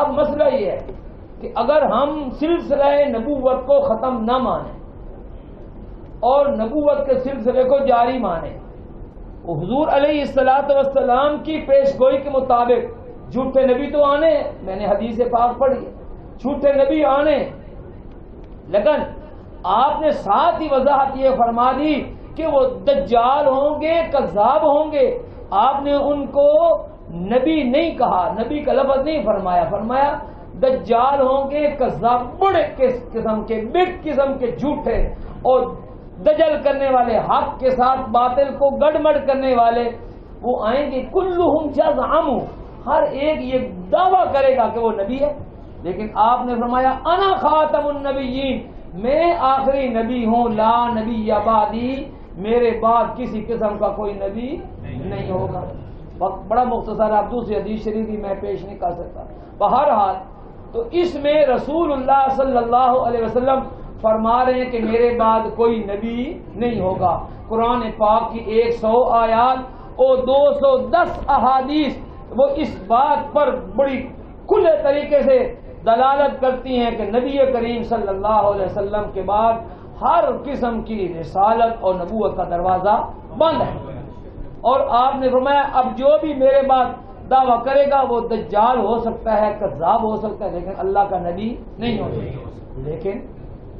Speaker 2: اب مسئلہ یہ ہے کہ اگر ہم سلسلہ نبوت کو ختم نہ مانیں اور نبوت کے سلسلے کو جاری مانیں، حضور علیہ الصلوۃ والسلام کی پیش گوئی کے مطابق جھوٹے نبی تو آنے، میں نے حدیث پاک پڑھی ہے، جھوٹے نبی آنے، لیکن آپ نے ساتھ ہی وضاحت یہ فرما دی کہ وہ دجال ہوں گے، کذاب ہوں گے. آپ نے ان کو نبی نہیں کہا، نبی کا لفظ نہیں فرمایا، فرمایا دجال ہوں گے، کذاب، بڑے قسم کے، بگ قسم کے جھوٹے اور دجل کرنے والے، حق کے ساتھ باطل کو گڑمڑ کرنے والے وہ آئیں گے. کلہم جزعم، ہر ایک یہ دعویٰ کرے گا کہ وہ نبی ہے، لیکن آپ نے فرمایا انا خاتم النبیین، میں آخری نبی ہوں، لا نبی بعدی، میرے بعد کسی قسم کا کوئی نبی نہیں ہوگا۔ وقت بڑا مختصر، آپ دوسری حدیث شریف بھی میں پیش نہیں کر سکتا۔ بہرحال تو اس میں رسول اللہ صلی اللہ علیہ وسلم فرما رہے ہیں کہ میرے بعد کوئی نبی نہیں ہوگا۔ قرآن پاک کی 100 آیات اور 210 احادیث وہ اس بات پر بڑی کھلے طریقے سے دلالت کرتی ہیں کہ نبی کریم صلی اللہ علیہ وسلم کے بعد ہر قسم کی رسالت اور نبوت کا دروازہ بند ہے۔ اور آپ نے فرمایا اب جو بھی میرے بعد دعویٰ کرے گا وہ دجال ہو سکتا ہے، کذاب ہو سکتا ہے، لیکن اللہ کا نبی نہیں ہو سکتا۔ لیکن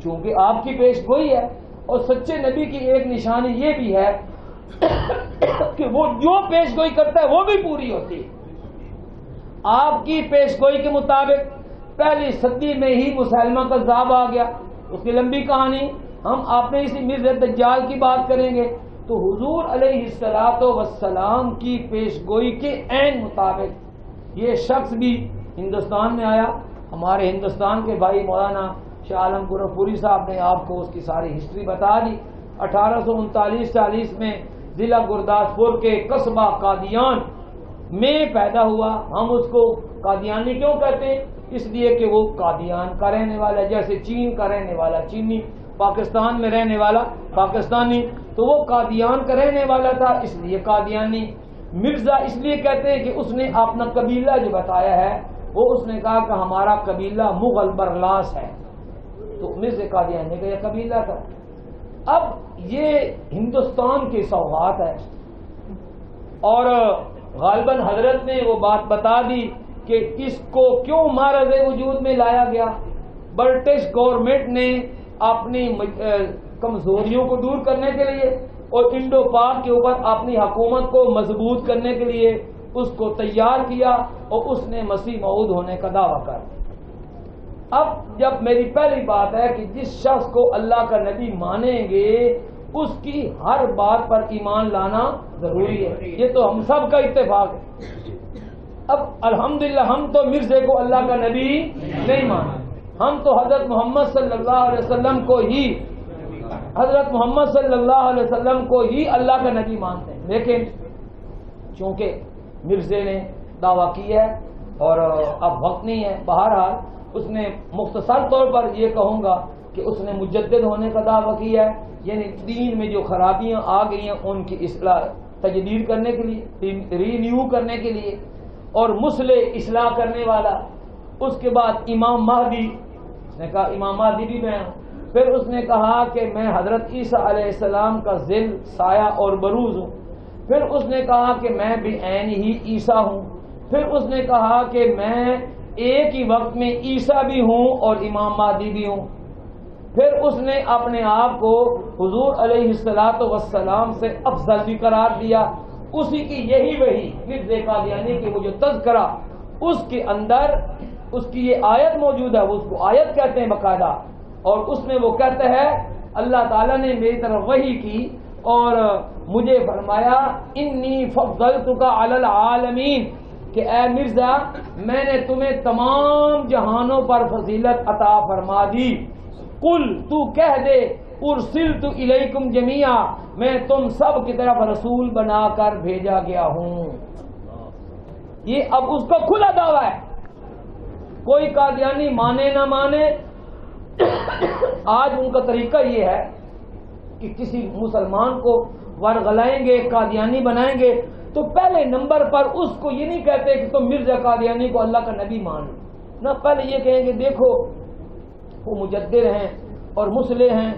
Speaker 2: چونکہ آپ کی پیش گوئی ہے، اور سچے نبی کی ایک نشانی یہ بھی ہے کہ وہ جو پیش گوئی کرتا ہے وہ بھی پوری ہوتی ہے۔ آپ کی پیش گوئی کے مطابق پہلی صدی میں ہی مسلمہ کذاب آ گیا، اس کی لمبی کہانی ہم آپ نے اسی مرزا دجال کی بات کریں گے۔ تو حضور علیہ الصلوۃ والسلام کی پیش گوئی کے عین مطابق یہ شخص بھی ہندوستان میں آیا۔ ہمارے ہندوستان کے بھائی مولانا شاہ عالم گورکھپوری صاحب نے آپ کو اس کی ساری ہسٹری بتا دی۔ 1839-40 میں ضلع گرداسپور کے قصبہ قادیان میں پیدا ہوا۔ ہم اس کو قادیانی کیوں کہتے ہیں؟ اس لیے کہ وہ قادیان کا رہنے والا، جیسے چین کا رہنے والا چینی، پاکستان میں رہنے والا پاکستانی، تو وہ قادیان کا رہنے والا تھا، اس لیے قادیانی۔ مرزا اس لیے کہتے ہیں کہ اس نے اپنا قبیلہ جو بتایا ہے، وہ اس نے کہا کہ ہمارا قبیلہ مغل برلاس ہے، تو مرزا قادیانی کا یہ قبیلہ تھا۔ اب یہ ہندوستان کی سوغات ہے، اور غالباً حضرت نے وہ بات بتا دی کہ اس کو کیوں معرض وجود میں لایا گیا۔ برٹش گورنمنٹ نے اپنی کمزوریوں کو دور کرنے کے لیے اور انڈو پاک کے اوپر اپنی حکومت کو مضبوط کرنے کے لیے اس کو تیار کیا، اور اس نے مسیح موعود ہونے کا دعویٰ کر۔ اب جب میری پہلی بات ہے کہ جس شخص کو اللہ کا نبی مانیں گے اس کی ہر بات پر ایمان لانا ضروری ہے، یہ تو ہم سب کا اتفاق ہے۔ اب الحمدللہ ہم تو مرزے کو اللہ کا نبی نہیں مانتے، ہم تو حضرت محمد صلی اللہ علیہ وسلم کو ہی اللہ کا نبی مانتے ہیں۔ لیکن چونکہ مرزے نے دعویٰ کیا ہے اور اب وقت نہیں ہے، بہرحال اس نے مختصر طور پر یہ کہوں گا کہ اس نے مجدد ہونے کا دعویٰ کیا ہے، یعنی دین میں جو خرابیاں آ گئی ہیں ان کی اصلاح تجدید کرنے کے لیے، رینیو کرنے کے لیے، اور مصلح اصلاح کرنے والا۔ اس کے بعد امام مہدی، اس نے کہا امام مہدی بھی میں ہوں۔ پھر اس نے کہا کہ میں حضرت عیسیٰ علیہ السلام کا ظل، سایہ اور بروز ہوں۔ پھر اس نے کہا کہ میں بھی عین ہی عیسیٰ ہوں۔ پھر اس نے کہا کہ میں ایک ہی وقت میں عیسیٰ بھی ہوں اور امام مہدی بھی ہوں۔ پھر اس نے اپنے آپ کو حضور علیہ الصلوۃ والسلام سے افضل بھی قرار دیا۔ اسی کی یہی وہی مرزا قادیانی کی وہ جو تذکرہ، اس کے اندر اس کی یہ آیت موجود ہے، وہ اس کو آیت کہتے ہیں باقاعدہ، اور اس میں وہ کہتا ہے اللہ تعالیٰ نے میری طرف وحی کی اور مجھے فرمایا انی فضلتک علی العالمین، کہ اے مرزا میں نے تمہیں تمام جہانوں پر فضیلت عطا فرما دی۔ قل تو کہہ دے ارسلت الیکم جمیعا، میں تم سب کی طرف رسول بنا کر بھیجا گیا ہوں۔ یہ اب اس کا کھلا دعویٰ ہے، کوئی قادیانی مانے نہ مانے۔ آج ان کا طریقہ یہ ہے کہ کسی مسلمان کو ورغلائیں گے، قادیانی بنائیں گے، تو پہلے نمبر پر اس کو یہ نہیں کہتے کہ تم مرزا قادیانی کو اللہ کا نبی مان لو، نہ پہلے یہ کہیں گے دیکھو وہ مجدد ہیں اور مصلح ہیں۔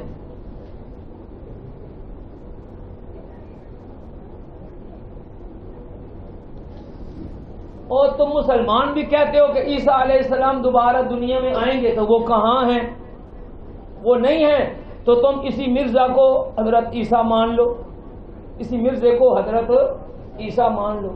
Speaker 2: اور تم مسلمان بھی کہتے ہو کہ عیسیٰ علیہ السلام دوبارہ دنیا میں آئیں گے، تو وہ کہاں ہیں؟ وہ نہیں ہیں، تو تم اسی مرزا کو حضرت عیسیٰ مان لو، اسی مرزے کو حضرت عیسیٰ مان لو۔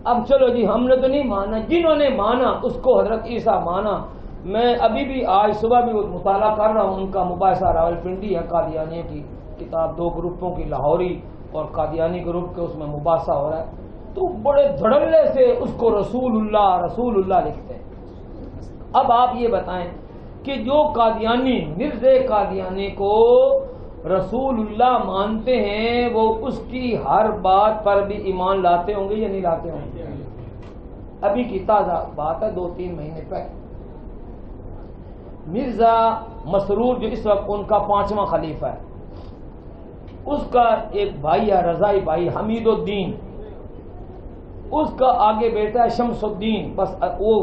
Speaker 2: اب چلو جی ہم نے تو نہیں مانا، جنہوں نے مانا اس کو حضرت عیسیٰ مانا۔ میں ابھی بھی آج صبح بھی مطالعہ کر رہا ہوں، ان کا مباحثہ راولپنڈی ہے قادیانیہ کی کتاب، دو گروپوں کی، لاہوری اور قادیانی گروپ کے، اس میں مباحثہ ہو رہا ہے۔ تو بڑے دھڑلے سے اس کو رسول اللہ لکھتے ہیں۔ اب آپ یہ بتائیں کہ جو قادیانی مرزا قادیانی کو رسول اللہ مانتے ہیں وہ اس کی ہر بات پر بھی ایمان لاتے ہوں گے یا نہیں لاتے ہوں گے؟ ابھی کی تازہ بات ہے 2-3 مہینے پہلے مرزا مسرور جو اس وقت ان کا 5واں خلیفہ ہے، اس کا ایک بھائی ہے رضائی بھائی حمید الدین، اس کا آگے بیٹا ہے شمس الدین، بس وہ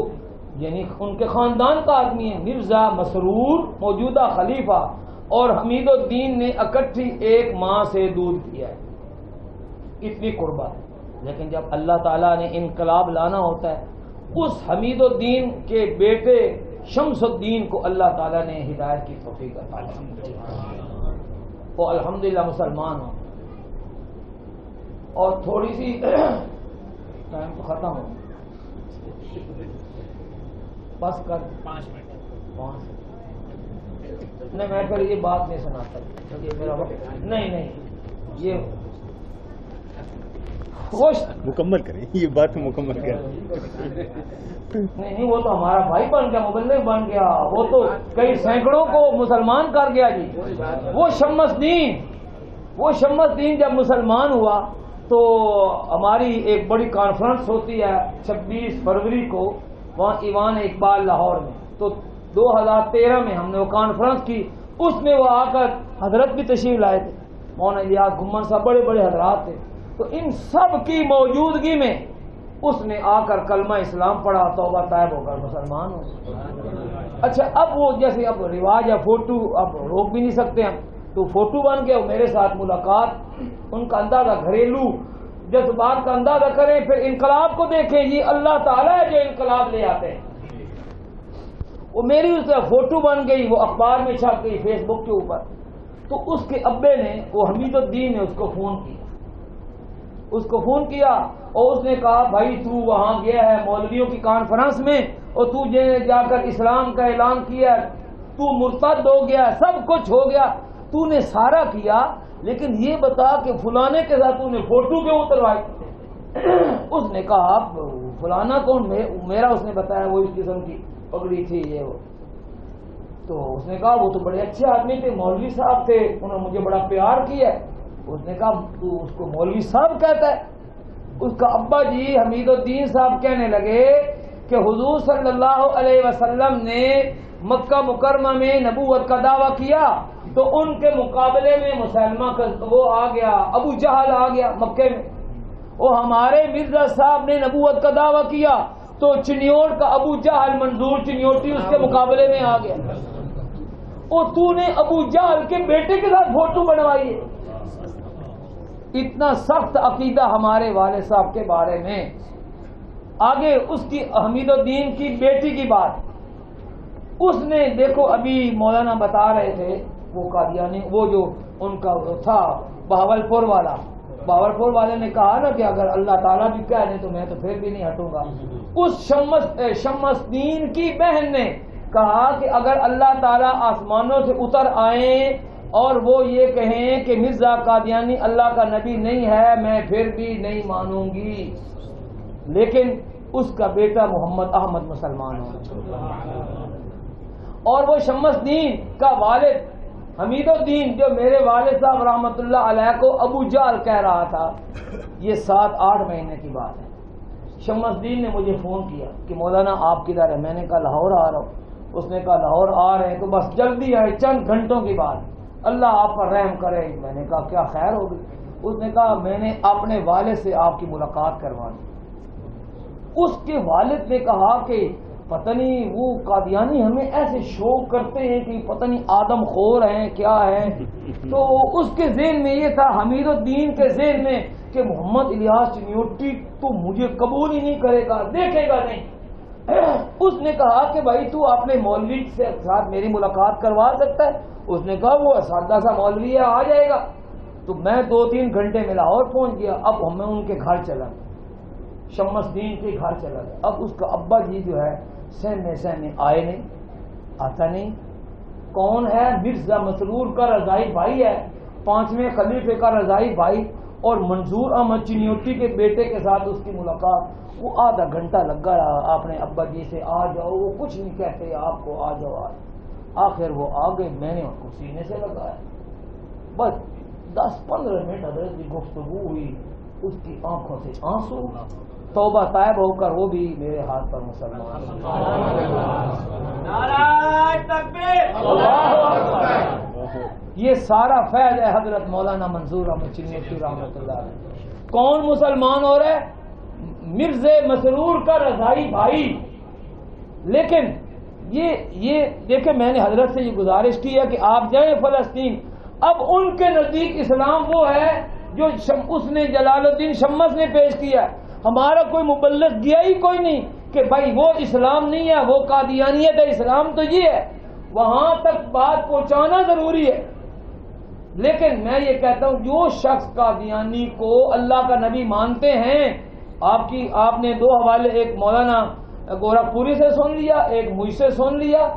Speaker 2: یعنی ان کے خاندان کا آدمی ہے۔ مرزا مسرور موجودہ خلیفہ اور حمید الدین نے اکٹھی ایک ماں سے دودھ کیا ہے، اتنی قربت ہے۔ لیکن جب اللہ تعالیٰ نے انقلاب لانا ہوتا ہے، اس حمید الدین کے بیٹے شمس الدین کو اللہ تعالیٰ نے ہدایت کی توفیق عطا کی، وہ الحمدللہ مسلمان ہوں۔ اور تھوڑی سی ٹائم تو ختم ہو، بس کر
Speaker 1: 5 منٹ
Speaker 2: نہیں، میں پھر یہ بات نہیں سناتا، یہ میرا وقت نہیں یہ
Speaker 3: مکمل کریں، یہ بات مکمل کریں۔
Speaker 2: نہیں وہ تو ہمارا بھائی بن گیا، مبلغ بن گیا، وہ تو کئی سینکڑوں کو مسلمان کر گیا جی۔ وہ شمس دین جب مسلمان ہوا تو ہماری ایک بڑی کانفرنس ہوتی ہے 26 فروری کو وہاں ایوان اقبال لاہور میں، تو 2013 میں ہم نے وہ کانفرنس کی، اس میں وہ آ کر حضرت بھی تشریف لائے تھے، مولانا الیاس گھمن صاحب، بڑے بڑے حضرات تھے، تو ان سب کی موجودگی میں اس نے آ کر کلمہ اسلام پڑھا، توبہ طائب ہو کر مسلمان ہو۔ اچھا اب وہ جیسے اب رواج ہے فوٹو، اب روک بھی نہیں سکتے ہم، تو فوٹو بن گیا، میرے ساتھ ملاقات، ان کا اندازہ گھریلو جذبات کا اندازہ کریں، پھر انقلاب کو دیکھیں، یہ اللہ تعالیٰ ہے جو انقلاب لے آتے ہیں۔ وہ میری اس سے فوٹو بن گئی، وہ اخبار میں چھپ گئی، فیس بک کے اوپر، تو اس کے ابے نے، وہ حمید الدین نے اس کو فون کیا اور اس نے کہا بھائی تو وہاں گیا ہے مولویوں کی کانفرنس میں اور تو جا کر اسلام کا اعلان کیا، تو مرتد ہو گیا، سب کچھ ہو گیا، تو نے سارا کیا، لیکن یہ بتا کہ فلانے کے ساتھ تو نے فوٹو کیوں اتروائی؟ اس نے کہا فلانا کون؟ میرا اس نے بتایا وہ اس قسم کی پگڑی تھی یہ وہ، تو اس نے کہا وہ تو بڑے اچھے آدمی تھے، مولوی صاحب تھے، انہوں نے مجھے بڑا پیار کیا۔ اس نے کہا تو اس کو مولوی صاحب کہتا ہے؟ اس کا ابا جی حمید الدین صاحب کہنے لگے کہ حضور صلی اللہ علیہ وسلم نے مکہ مکرمہ میں نبوت کا دعویٰ کیا تو ان کے مقابلے میں مسلمہ کا وہ آ گیا، ابو جہل آ گیا مکے میں، وہ ہمارے مرزا صاحب نے نبوت کا دعویٰ کیا تو چنیوٹ کا ابو جہل منظور چنیوٹی اس کے مقابلے میں آ گیا، اور تو نے ابو جہل کے بیٹے کے ساتھ فوٹو بنوائی ہے۔ اتنا سخت عقیدہ ہمارے والد صاحب کے بارے میں۔ آگے اس کی حمید الدین کی بیٹی کی بات، اس نے دیکھو ابھی مولانا بتا رہے تھے وہ قادیانی، وہ جو ان کا تھا بہاولپور والے نے کہا نا کہ اگر اللہ تعالیٰ بھی کہہ دے تو میں تو پھر بھی نہیں ہٹوں گا۔ اس شمس دین کی بہن نے کہا کہ اگر اللہ تعالیٰ آسمانوں سے اتر آئیں اور وہ یہ کہیں کہ مرزا قادیانی اللہ کا نبی نہیں ہے میں پھر بھی نہیں مانوں گی، لیکن اس کا بیٹا محمد احمد مسلمان ہو۔ اور وہ شمس دین کا والد حمید الدین جو میرے والد صاحب رحمۃ اللہ علیہ کو ابو جہل کہہ رہا تھا، یہ 7-8 مہینے کی بات ہے۔ شمس دین نے مجھے فون کیا کہ مولانا آپ کدھر ہے؟ میں نے کہا لاہور آ رہا ہوں۔ اس نے کہا لاہور آ رہے ہیں تو بس جلدی آئے، چند گھنٹوں کی بات، اللہ آپ پر رحم کرے۔ میں نے کہا کیا خیر ہوگی؟ اس نے کہا میں نے اپنے والد سے آپ کی ملاقات کروانی۔ اس کے والد نے کہا کہ پتہ نہیں وہ قادیانی ہمیں ایسے شوق کرتے ہیں کہ پتہ نہیں آدم خور ہیں کیا ہے۔ تو اس کے ذہن میں یہ تھا، حمید الدین کے ذہن میں، کہ محمد الیاس چنیوٹی تو مجھے قبول ہی نہیں کرے گا، دیکھے گا نہیں۔ اس نے کہا کہ بھائی تو اپنے مولوی سے ساتھ میری ملاقات کروا سکتا ہے؟ اس نے کہا وہ سادہ سا مولوی ہے، آ جائے گا۔ تو میں 2-3 گھنٹے میں لاہور پہنچ گیا۔ اب میں ان کے گھر چلا گیا، شمس دین کے گھر چلا گیا۔ اب اس کا ابا جی جو ہے سہنے آئے نہیں، آتا نہیں۔ کون ہے؟ مرزا مسرور کا رضائی بھائی ہے، 5ویں خلیفے کا رضائی بھائی، اور منظور احمد چنیوٹی کے بیٹے کے ساتھ اس کی ملاقات، وہ آدھا گھنٹہ لگا رہا، آپ نے ابا جی سے آ جاؤ، وہ کچھ نہیں کہتے آپ کو، آ جاؤ آخر وہ آ گئے، میں نے ان کو سینے سے لگایا، بس 10-15 منٹ حضرت کی گفتگو ہوئی، اس کی آنکھوں سے آنسو، توبہ طائب ہو کر وہ بھی میرے ہاتھ پر مسلمان یہ سارا فیض ہے حضرت مولانا منظور احمد چنیوٹی رحمۃ اللہ علیہ۔ کون مسلمان ہو رہا ہے؟ مرزا مسرور کا رضائی بھائی۔ لیکن یہ دیکھیں، میں نے حضرت سے یہ گزارش کی ہے کہ آپ جائیں فلسطین، اب ان کے نزدیک اسلام وہ ہے جو اس نے جلال الدین شمس نے پیش کیا، ہمارا کوئی مبلغ گیا ہی کوئی نہیں کہ بھائی وہ اسلام نہیں ہے، وہ قادیانیت ہے، اسلام تو یہ ہے، وہاں تک بات پہنچانا ضروری ہے۔ لیکن میں یہ کہتا ہوں جو شخص قادیانی کو اللہ کا نبی مانتے ہیں، آپ نے 2 حوالے، ایک مولانا گورکھپوری سے سن لیا، ایک مجھ سے سن لیا،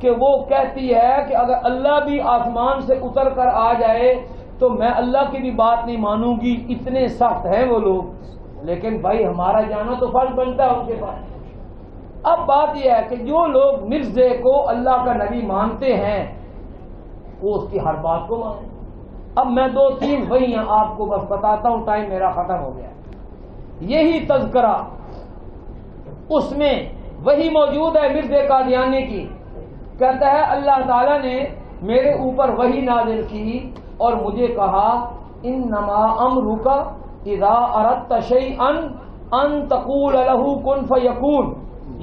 Speaker 2: کہ وہ کہتی ہے کہ اگر اللہ بھی آسمان سے اتر کر آ جائے تو میں اللہ کی بھی بات نہیں مانوں گی، اتنے سخت ہیں وہ لوگ۔ لیکن بھائی ہمارا جانا تو فرض بنتا ہے ان کے پاس۔ اب بات یہ ہے کہ جو لوگ مرزے کو اللہ کا نبی مانتے ہیں وہ اس کی ہر بات کو مانیں۔ اب میں 2-3 وحیاں آپ کو بس بتاتا ہوں، ٹائم میرا ختم ہو گیا۔ یہی تذکرہ اس میں وہی موجود ہے مرزا قادیانی کی، کہتا ہے اللہ تعالیٰ نے میرے اوپر وحی نازل کی اور مجھے کہا انما امرک اذا اردت شیئا ان تقول له کن فیکون۔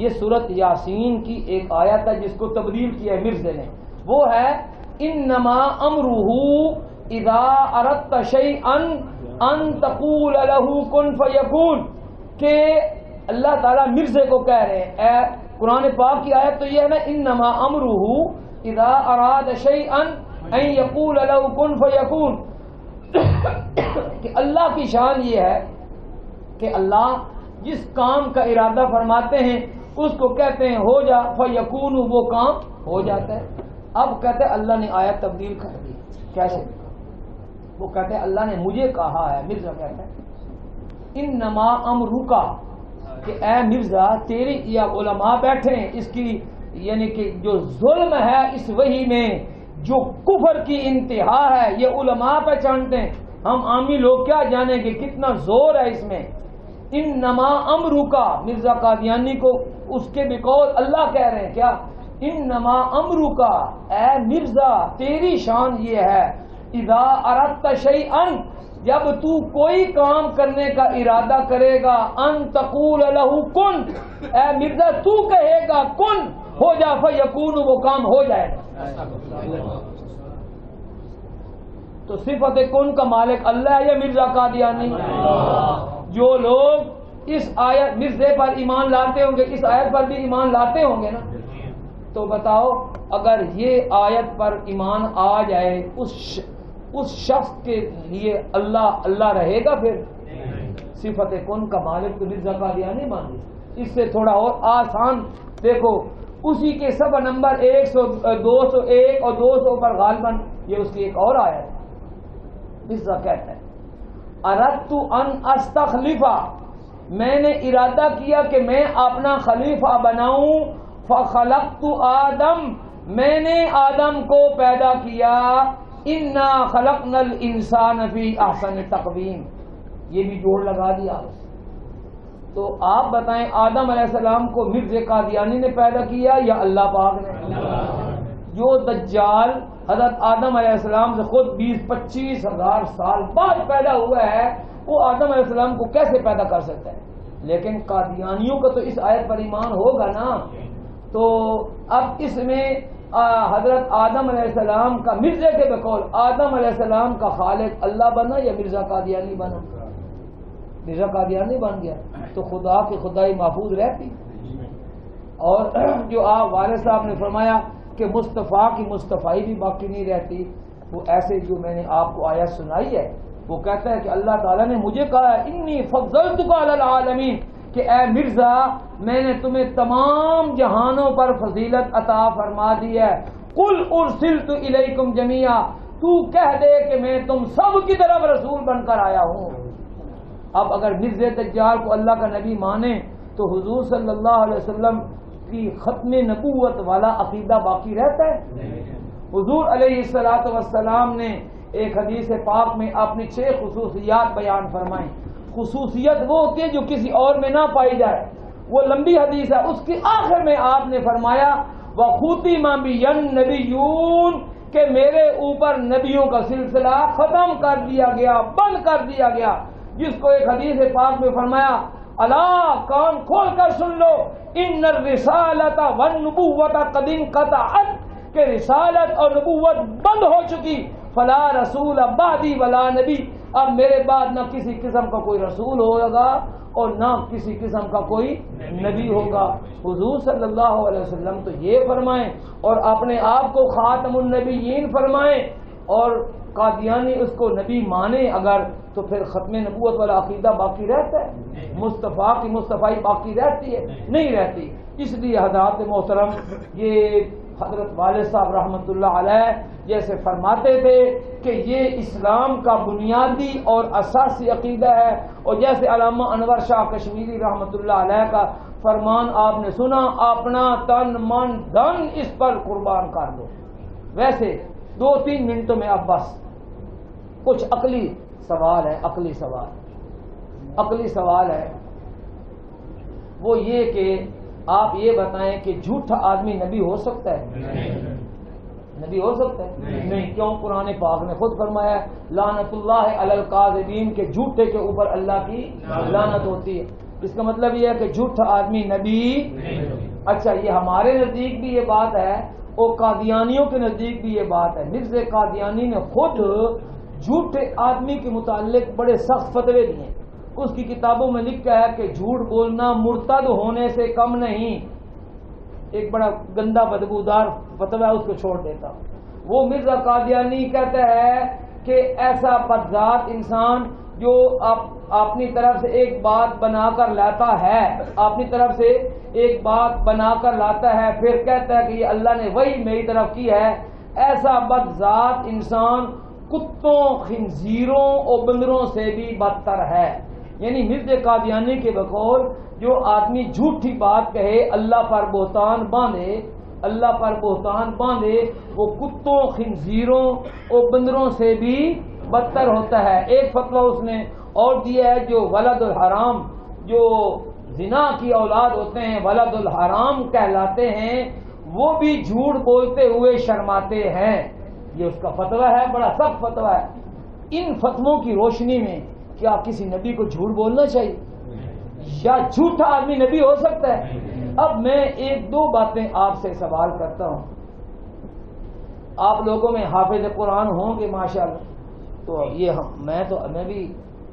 Speaker 2: یہ سورۃ یاسین کی ایک آیت ہے جس کو تبدیل کیا ہے مرزا نے، وہ ہے انما امرہ اذا اردت شیئا ان تقول له کن فیکون، کہ اللہ تعالیٰ مرزا کو کہہ رہے ہیں، اے قرآن پاک کی آیت تو یہ ہے نا، انما امرہ اذا اراد شیئا ان یقول له کن فیکون، کہ اللہ کی شان یہ ہے کہ اللہ جس کام کا ارادہ فرماتے ہیں اس کو کہتے ہیں ہو جا، فیکون، وہ کام ہو جاتا ہے۔ اب کہتے ہیں اللہ نے آیت تبدیل کر دی، کیسے؟ وہ کہتے ہیں اللہ نے مجھے کہا ہے، مرزا کہتا ہے انما امرک، کہ اے مرزا تیری، یا علماء بیٹھے ہیں اس کی، یعنی کہ جو ظلم ہے اس وحی میں، جو کفر کی انتہا ہے، یہ علماء پہچانتے ہیں، ہم عامی لوگ کیا جانیں گے کتنا زور ہے اس میں۔ انما امرک، مرزا قادیانی کو اس کے بقول اللہ کہہ رہے ہیں کیا، انما امرک، اے مرزا تیری شان یہ ہے، اذا اردت شیئا، جب تو کوئی کام کرنے کا ارادہ کرے گا، ان تقول له کن، اے مرزا تو کہے گا کن ہو جا، فیکون، وہ کام ہو جائے گا۔ تو صفت کن کا مالک اللہ ہے یا مرزا قادیانی؟ جو لوگ اس آیت مرزے پر ایمان لاتے ہوں گے، اس آیت پر بھی ایمان لاتے ہوں گے نا، تو بتاؤ اگر یہ آیت پر ایمان آ جائے اس شخص کے لیے اللہ رہے گا؟ پھر صفت کن کا مالک تو مرزا قادیانی مان لی۔ اس سے تھوڑا اور آسان دیکھو، اسی کے صفحہ نمبر 201 اور 200 پر غالباً یہ اس کی ایک اور آیت ہے، مرزا کہتا ہے اردت ان استخلفہ، میں نے ارادہ کیا کہ میں اپنا خلیفہ بناؤں، فخلقت آدم، میں نے آدم کو پیدا کیا، انا خلقنا الانسان فی احسن تقویم، یہ بھی جوڑ لگا دیا۔ تو آپ بتائیں آدم علیہ السلام کو مرزا قادیانی نے پیدا کیا یا اللہ پاک نے؟ جو دجال حضرت آدم علیہ السلام سے خود 20-25 ہزار سال بعد پیدا ہوا ہے، وہ آدم علیہ السلام کو کیسے پیدا کر سکتا ہے؟ لیکن قادیانیوں کا تو اس آیت پر ایمان ہوگا نا۔ تو اب اس میں حضرت آدم علیہ السلام کا مرزا کے بقول آدم علیہ السلام کا خالق اللہ بنا یا مرزا قادیانی بنا؟ مرزا قادیانی بن گیا تو خدا کی خدائی محفوظ رہتی۔ اور جو آپ والد صاحب نے فرمایا کہ مصطفیٰ کی مصطفائی بھی باقی نہیں رہتی، وہ ایسے جو میں نے آپ کو آیت سنائی ہے، وہ کہتا ہے کہ اللہ تعالیٰ نے مجھے کہا ہے انی فضلتک علی العالمین، کہ اے مرزا میں نے تمہیں تمام جہانوں پر فضیلت عطا فرما دی ہے، قل ارسلت الیکم جمیعا، تو کہہ دے کہ میں تم سب کی طرف رسول بن کر آیا ہوں۔ اب اگر مرزا دجال کو اللہ کا نبی مانے تو حضور صلی اللہ علیہ وسلم کی ختم نبوت والا عقیدہ باقی رہتا ہے؟ حضور علیہ الصلوۃ والسلام نے ایک حدیث پاک میں اپنی 6 خصوصیات بیان فرمائیں۔ خصوصیت وہ ہوتی ہے جو کسی اور میں نہ پائی جائے، وہ لمبی حدیث ہے۔ اس کی آخر میں آپ نے فرمایا وَخُتِمَ بِيَ النَّبِيُّونَ کہ میرے اوپر نبیوں کا سلسلہ ختم کر دیا گیا، بند کر دیا گیا، جس کو ایک حدیث پاک میں فرمایا الا کان کھول کر سن لو ان الرسالۃ والنبوۃ قد انقطعت کہ رسالت اور نبوت بند ہو چکی، فلا رسول بعدی ولا نبی اب میرے بعد نہ کسی قسم کا کوئی رسول ہوگا اور نہ کسی قسم کا کوئی نبی ہوگا۔ حضور صلی اللہ علیہ وسلم تو یہ فرمائیں اور اپنے آپ کو خاتم النبیین فرمائیں، اور قادیانی اس کو نبی مانے اگر، تو پھر ختم نبوت والا عقیدہ باقی رہتا ہے؟ مصطفیٰ کی مصطفائی باقی رہتی ہے؟ نہیں رہتی۔ اس لیے حضرات محترم، یہ حضرت والد صاحب رحمۃ اللہ علیہ جیسے فرماتے تھے کہ یہ اسلام کا بنیادی اور اساسی عقیدہ ہے، اور جیسے علامہ انور شاہ کشمیری رحمۃ اللہ علیہ کا فرمان آپ نے سنا، اپنا تن من دھن اس پر قربان کر دو۔ ویسے 2-3 منٹوں میں اب بس کچھ عقلی سوال ہے، عقلی سوال ہے، وہ یہ کہ آپ یہ بتائیں کہ جھوٹا آدمی نبی ہو سکتا ہے؟ نبی ہو سکتا ہے؟ نہیں۔ کیوں؟ قرآن پاک نے خود فرمایا لعنت اللہ علی الکاذبین کہ جھوٹے کے اوپر اللہ کی لعنت ہوتی ہے۔ اس کا مطلب یہ ہے کہ جھوٹا آدمی نبی۔ اچھا، یہ ہمارے نزدیک بھی یہ بات ہے اور قادیانیوں کے نزدیک بھی یہ بات ہے۔ مرزا قادیانی نے خود جھوٹے آدمی کے متعلق بڑے سخت فتوے دیے۔ اس کی کتابوں میں لکھا ہے کہ جھوٹ بولنا مرتد ہونے سے کم نہیں۔ ایک بڑا گندا بدبودار فتویٰ اس کو چھوڑ دیتا۔ وہ مرزا قادیانی کہتا ہے کہ ایسا بدذات انسان جو اپنی طرف سے ایک بات بنا کر لاتا ہے، اپنی طرف سے ایک بات بنا کر لاتا ہے، پھر کہتا ہے کہ یہ اللہ نے وہی میری طرف کی ہے، ایسا بدذات انسان کتوں، خنزیروں اور بندروں سے بھی بدتر ہے۔ یعنی مرزا قادیانی کے بقول جو آدمی جھوٹی بات کہے، اللہ پر بہتان باندھے، وہ کتوں، خنزیروں اور بندروں سے بھی بدتر ہوتا ہے۔ ایک فتویٰ اس نے اور دیا ہے، جو ولد الحرام، جو زنا کی اولاد ہوتے ہیں، ولد الحرام کہلاتے ہیں، وہ بھی جھوٹ بولتے ہوئے شرماتے ہیں۔ یہ اس کا فتویٰ ہے، بڑا سخت فتویٰ ہے۔ ان فتووں کی روشنی میں کیا کسی نبی کو جھوٹ بولنا چاہیے؟ یا جھوٹا آدمی نبی ہو سکتا ہے؟ اب میں 1-2 باتیں آپ سے سوال کرتا ہوں۔ آپ لوگوں میں حافظ قرآن ہوں گے ماشاءاللہ، تو یہ میں بھی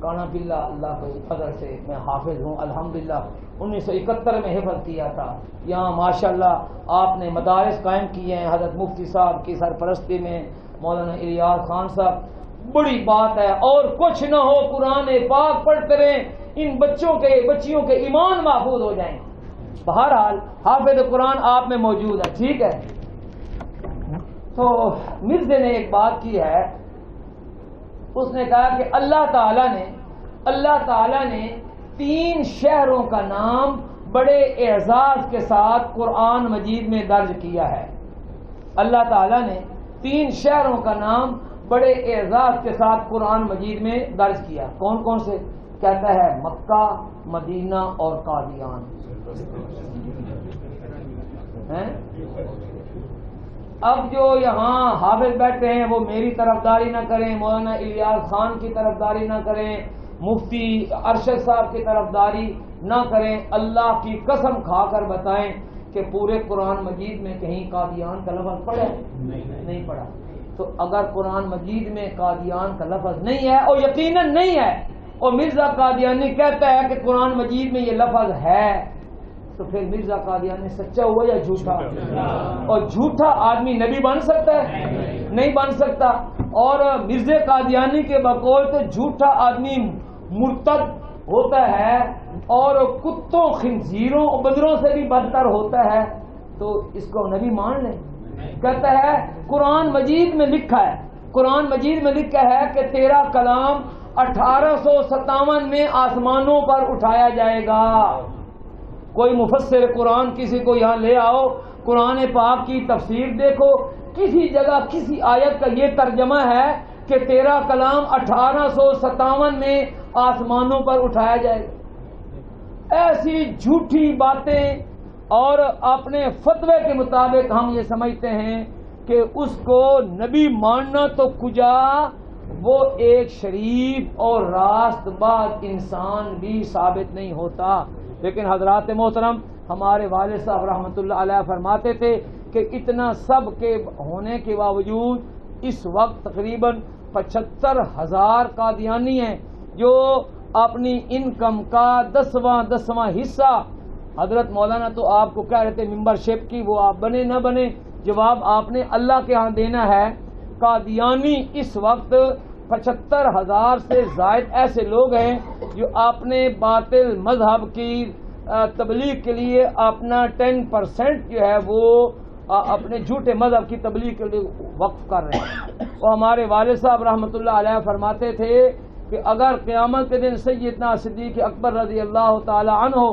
Speaker 2: کانا بلّہ اللہ کے فضل سے میں حافظ ہوں الحمدللہ۔ 1971 میں حفظ کیا تھا۔ یہاں ماشاءاللہ آپ نے مدارس قائم کیے ہیں، حضرت مفتی صاحب کی سرپرستی میں، مولانا الیاس خان صاحب، بڑی بات ہے۔ اور کچھ نہ ہو، قرآن پاک پڑھتے رہیں، ان بچیوں کے ایمان محفوظ ہو جائیں۔ بہرحال حافظ قرآن آپ میں موجود ہے، ٹھیک ہے۔ تو مرزا نے ایک بات کی ہے، اس نے کہا کہ اللہ تعالی نے 3 شہروں کا نام بڑے اعزاز کے ساتھ قرآن مجید میں درج کیا ہے۔ اللہ تعالی نے 3 شہروں کا نام بڑے اعزاز کے ساتھ قرآن مجید میں درج کیا۔ کون کون سے؟ کہتا ہے مکہ، مدینہ اور قادیان۔ اب جو یہاں حافظ بیٹھے ہیں وہ میری طرفداری نہ کریں، مولانا الیاس خان کی طرفداری نہ کریں، مفتی ارشد صاحب کی طرفداری نہ کریں، اللہ کی قسم کھا کر بتائیں کہ پورے قرآن مجید میں کہیں قادیان کا لفظ پڑا ہے؟ نہیں پڑا۔ تو اگر قرآن مجید میں قادیان کا لفظ نہیں ہے، اور یقیناً نہیں ہے، اور مرزا قادیانی کہتا ہے کہ قرآن مجید میں یہ لفظ ہے، تو پھر مرزا قادیانی سچا ہوا یا جھوٹا؟ اور جھوٹا آدمی نبی بن سکتا ہے؟ نہیں بن سکتا۔ اور مرزا قادیانی کے بقول تو جھوٹا آدمی مرتد ہوتا ہے اور کتوں، خنزیروں اور بندروں سے بھی بدتر ہوتا ہے، تو اس کو نبی مان لیں؟ کہتا ہے قرآن مجید میں لکھا ہے قرآن مجید میں لکھا ہے کہ تیرا کلام 1857 میں آسمانوں پر اٹھایا جائے گا. کوئی مفسر قرآن کسی کو یہاں لے آؤ, قرآن پاک کی تفسیر دیکھو, کسی جگہ کسی آیت کا یہ ترجمہ ہے کہ تیرا کلام 1857 میں آسمانوں پر اٹھایا جائے گا. ایسی جھوٹی باتیں, اور اپنے فتوے کے مطابق ہم یہ سمجھتے ہیں کہ اس کو نبی ماننا تو کجا, وہ ایک شریف اور راست باز انسان بھی ثابت نہیں ہوتا. لیکن حضرات محترم, ہمارے والد صاحب رحمۃ اللہ علیہ فرماتے تھے کہ اتنا سب کے ہونے کے باوجود اس وقت تقریباً 75,000 قادیانی ہیں جو اپنی انکم کا 10واں حصہ, حضرت مولانا تو آپ کو کہہ رہے تھے ممبرشپ کی, وہ آپ بنے نہ بنے, جواب آپ نے اللہ کے ہاں دینا ہے. قادیانی اس وقت 75,000 سے زائد ایسے لوگ ہیں جو اپنے باطل مذہب کی تبلیغ کے لیے اپنا 10% جو ہے وہ اپنے جھوٹے مذہب کی تبلیغ کے لیے وقف کر رہے ہیں. اور ہمارے والد صاحب رحمۃ اللہ علیہ فرماتے تھے کہ اگر قیامت کے دن سیدنا صدیق اکبر رضی اللہ تعالی عنہ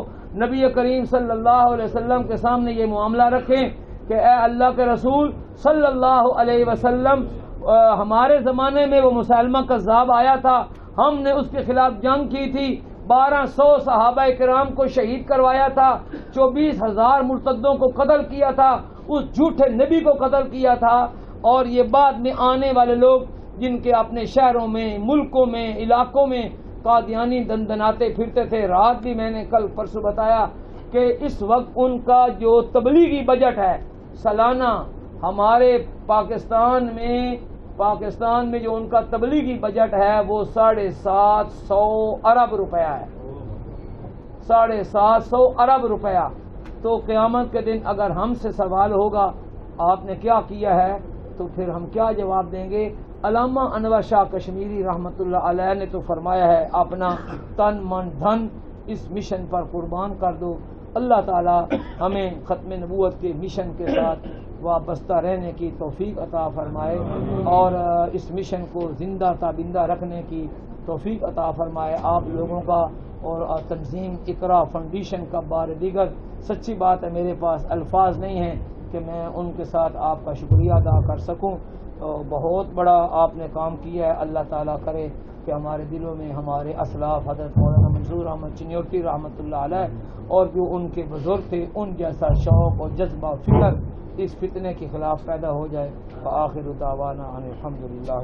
Speaker 2: نبی کریم صلی اللہ علیہ وسلم کے سامنے یہ معاملہ رکھیں کہ اے اللہ کے رسول صلی اللہ علیہ وسلم, ہمارے زمانے میں وہ مسلمہ کذاب آیا تھا, ہم نے اس کے خلاف جنگ کی تھی, 1200 صحابہ کرام کو شہید کروایا تھا, 24,000 مرتدوں کو قتل کیا تھا, اس جھوٹے نبی کو قتل کیا تھا. اور یہ بعد میں آنے والے لوگ جن کے اپنے شہروں میں, ملکوں میں, علاقوں میں قادیانی دندناتے پھرتے تھے. رات بھی میں نے کل پرسوں بتایا کہ اس وقت ان کا جو تبلیغی بجٹ ہے سالانہ, ہمارے پاکستان میں جو ان کا تبلیغی بجٹ ہے وہ 750 ارب روپیہ ہے. 750 ارب روپیہ. تو قیامت کے دن اگر ہم سے سوال ہوگا آپ نے کیا کیا ہے, تو پھر ہم کیا جواب دیں گے؟ علامہ انور شاہ کشمیری رحمۃ اللہ علیہ نے تو فرمایا ہے اپنا تن من دھن اس مشن پر قربان کر دو. اللہ تعالی ہمیں ختم نبوت کے مشن کے ساتھ وابستہ رہنے کی توفیق عطا فرمائے, اور اس مشن کو زندہ تابندہ رکھنے کی توفیق عطا فرمائے. آپ لوگوں کا اور تنظیم اقرا فاؤنڈیشن کا بار دیگر سچی بات ہے میرے پاس الفاظ نہیں ہیں کہ میں ان کے ساتھ آپ کا شکریہ ادا کر سکوں. بہت بڑا آپ نے کام کیا ہے. اللہ تعالیٰ کرے کہ ہمارے دلوں میں ہمارے اسلاف حضرت مولانا منظور احمد چنیوٹی رحمۃ اللہ علیہ اور جو ان کے بزرگ تھے ان جیسا شوق اور جذبہ فکر اس فتنے کے خلاف پیدا ہو جائے. وآخر دعوانا ان الحمدللہ.